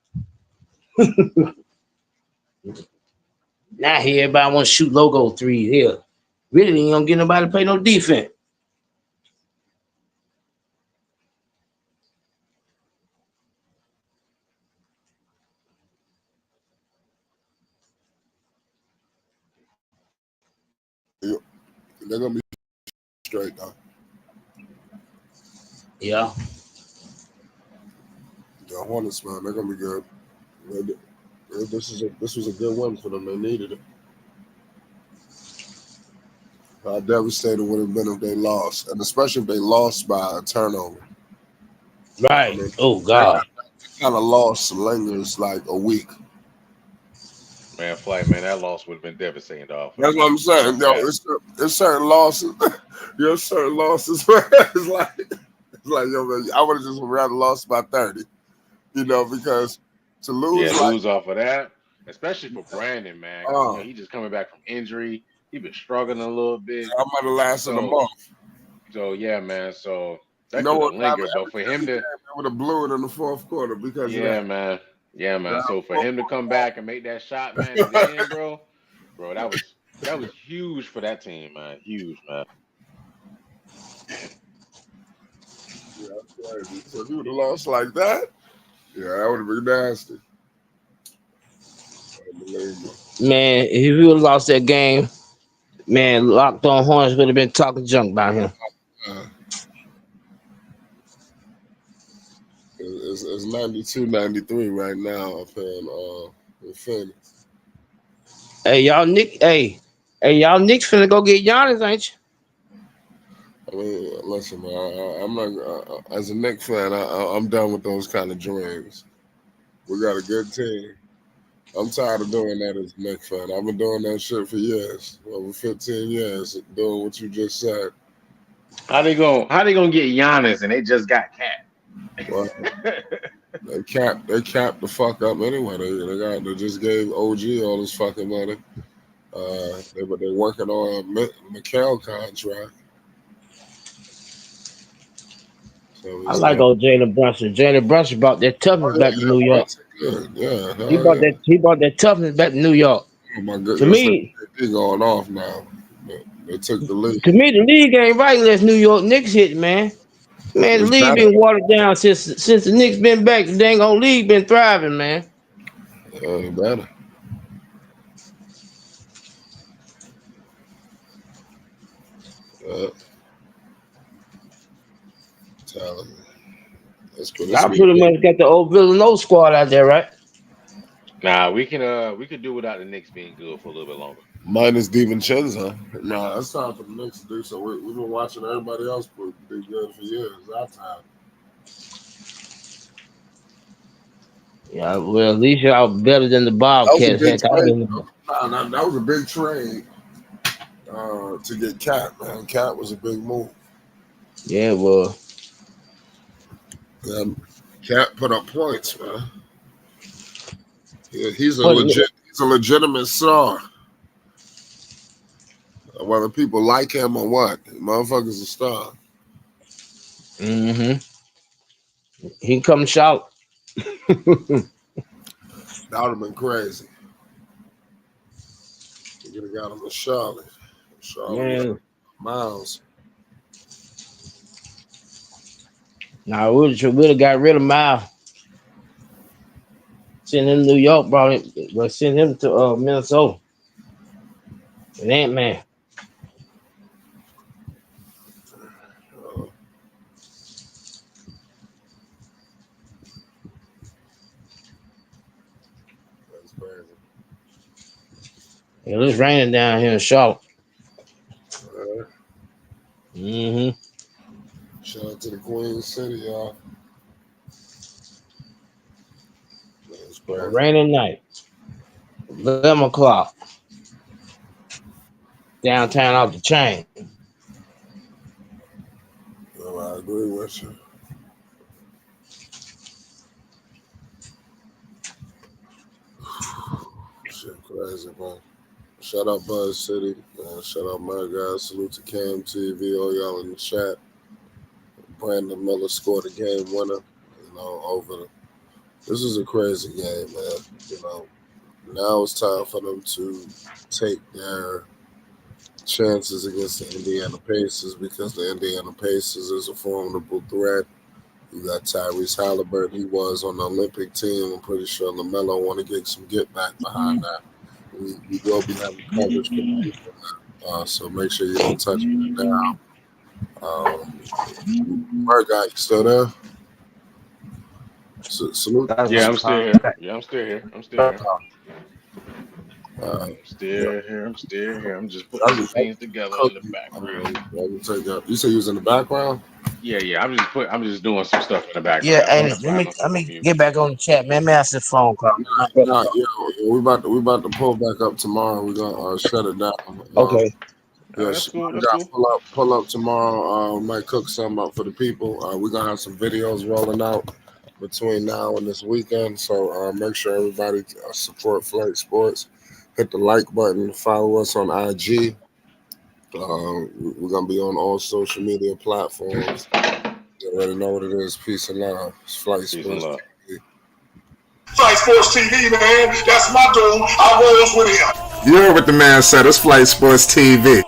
Now here, everybody want to shoot logo threes here. Really ain't gonna get nobody to play no defense. They're gonna be straight though. Yeah. The Hornets, man, they're gonna be good. This was a good win for them. They needed it. How devastated would have been if they lost, and especially if they lost by a turnover. Right. I mean, Oh God. kind of loss lingers like a week. Man, Flight, man, that loss would have been devastating, dog. That's what I'm saying. Yo, it's certain losses. Certain losses. it's like, yo, man, I would have just rather lost by 30. Because to lose, lose off of that, especially for Brandon, man. He just coming back from injury. He been struggling a little bit. I might have lasted a month. So yeah, man. So that could have lingered, but for him to would have blew it in the fourth quarter because of that. Man. Yeah, man. So for him to come back and make that shot, man, at the end, bro, that was huge for that team, man. Huge, man. Yeah, that's crazy. So if you would have lost like that, that would have been nasty. Unbelievable. Man, if he would have lost that game, man, Locked On Horns would have been talking junk about him. It's 92-93 right now up in Phoenix. Hey, y'all Knicks finna go get Giannis, ain't you? I mean, listen, man. I'm not as a Knicks fan. I'm done with those kind of dreams. We got a good team. I'm tired of doing that as a Knicks fan. I've been doing that shit for years, over 15 years, doing what you just said. How they gonna get Giannis and they just got Cat? Well, they capped the fuck up anyway. They just gave OG all his fucking money. They're working on a Mikal contract. So I like old Jalen Brunson. Jalen Brunson brought that toughness back to New York. Yeah, He brought that toughness back to New York. Oh my goodness, To me, they're going off now. They took the lead. To me, the league ain't right unless New York Knicks hit, man. Man, the It's league better. been watered down since the Knicks been back. The dang old league been thriving, man. Better. Talent. Y'all pretty much got the old Villanova squad out there, right? Nah, we could do without the Knicks being good for a little bit longer. Minus DiVincenzo. Nah, it's time for the Knicks to do so. We've been watching everybody else be good for years. It's our time. Yeah, well, at least y'all better than the Bobcats. That was a big trade to get Cat, man. Cat was a big move. Yeah, well. Cat put up points, man. Yeah, he's a legitimate star. Whether people like him or what, motherfucker's a star. Mm-hmm. He can come shout. That would have been crazy. You could have got him to Charlotte. Yeah. Miles. Nah, we would have got rid of Miles. Send him to New York, send him to Minnesota. And Ant-Man. That's crazy. Yeah, it's raining down here in Charlotte. Mm-hmm. Shout out to the Queen City, y'all. Raining night. 11 o'clock. Downtown off the chain. Well, I agree with you. Shit crazy, man. Shout out Buzz City. Shout out my guys. Salute to Cam TV. All y'all in the chat. Brandon Miller scored a game winner. This is a crazy game, man. Now it's time for them to take their chances against the Indiana Pacers because the Indiana Pacers is a formidable threat. You got Tyrese Halliburton. He was on the Olympic team. I'm pretty sure Lamelo want to get some get back behind that. We will be having coverage for so make sure you don't touch me now. Mark, you still there? Salute. Yeah, I'm still here. I'm still here. I'm still here. I'm just putting some things together in the background. You say you was in the background? Yeah. I'm just doing some stuff in the background. Yeah, hey, let me get back on the chat, man. Let me answer the phone call. We about to pull back up tomorrow. We're gonna shut it down. Okay. Yeah, that's cool. Pull up tomorrow. We might cook something up for the people. We're gonna have some videos rolling out between now and this weekend. So make sure everybody support Flight Sports. Hit the like button. Follow us on IG. We're gonna be on all social media platforms. You already know what it is. Peace and love. It's Flight Sports TV. Flight Sports TV, man. That's my dude. I rolls with him. You heard what the man said. It's Flight Sports TV.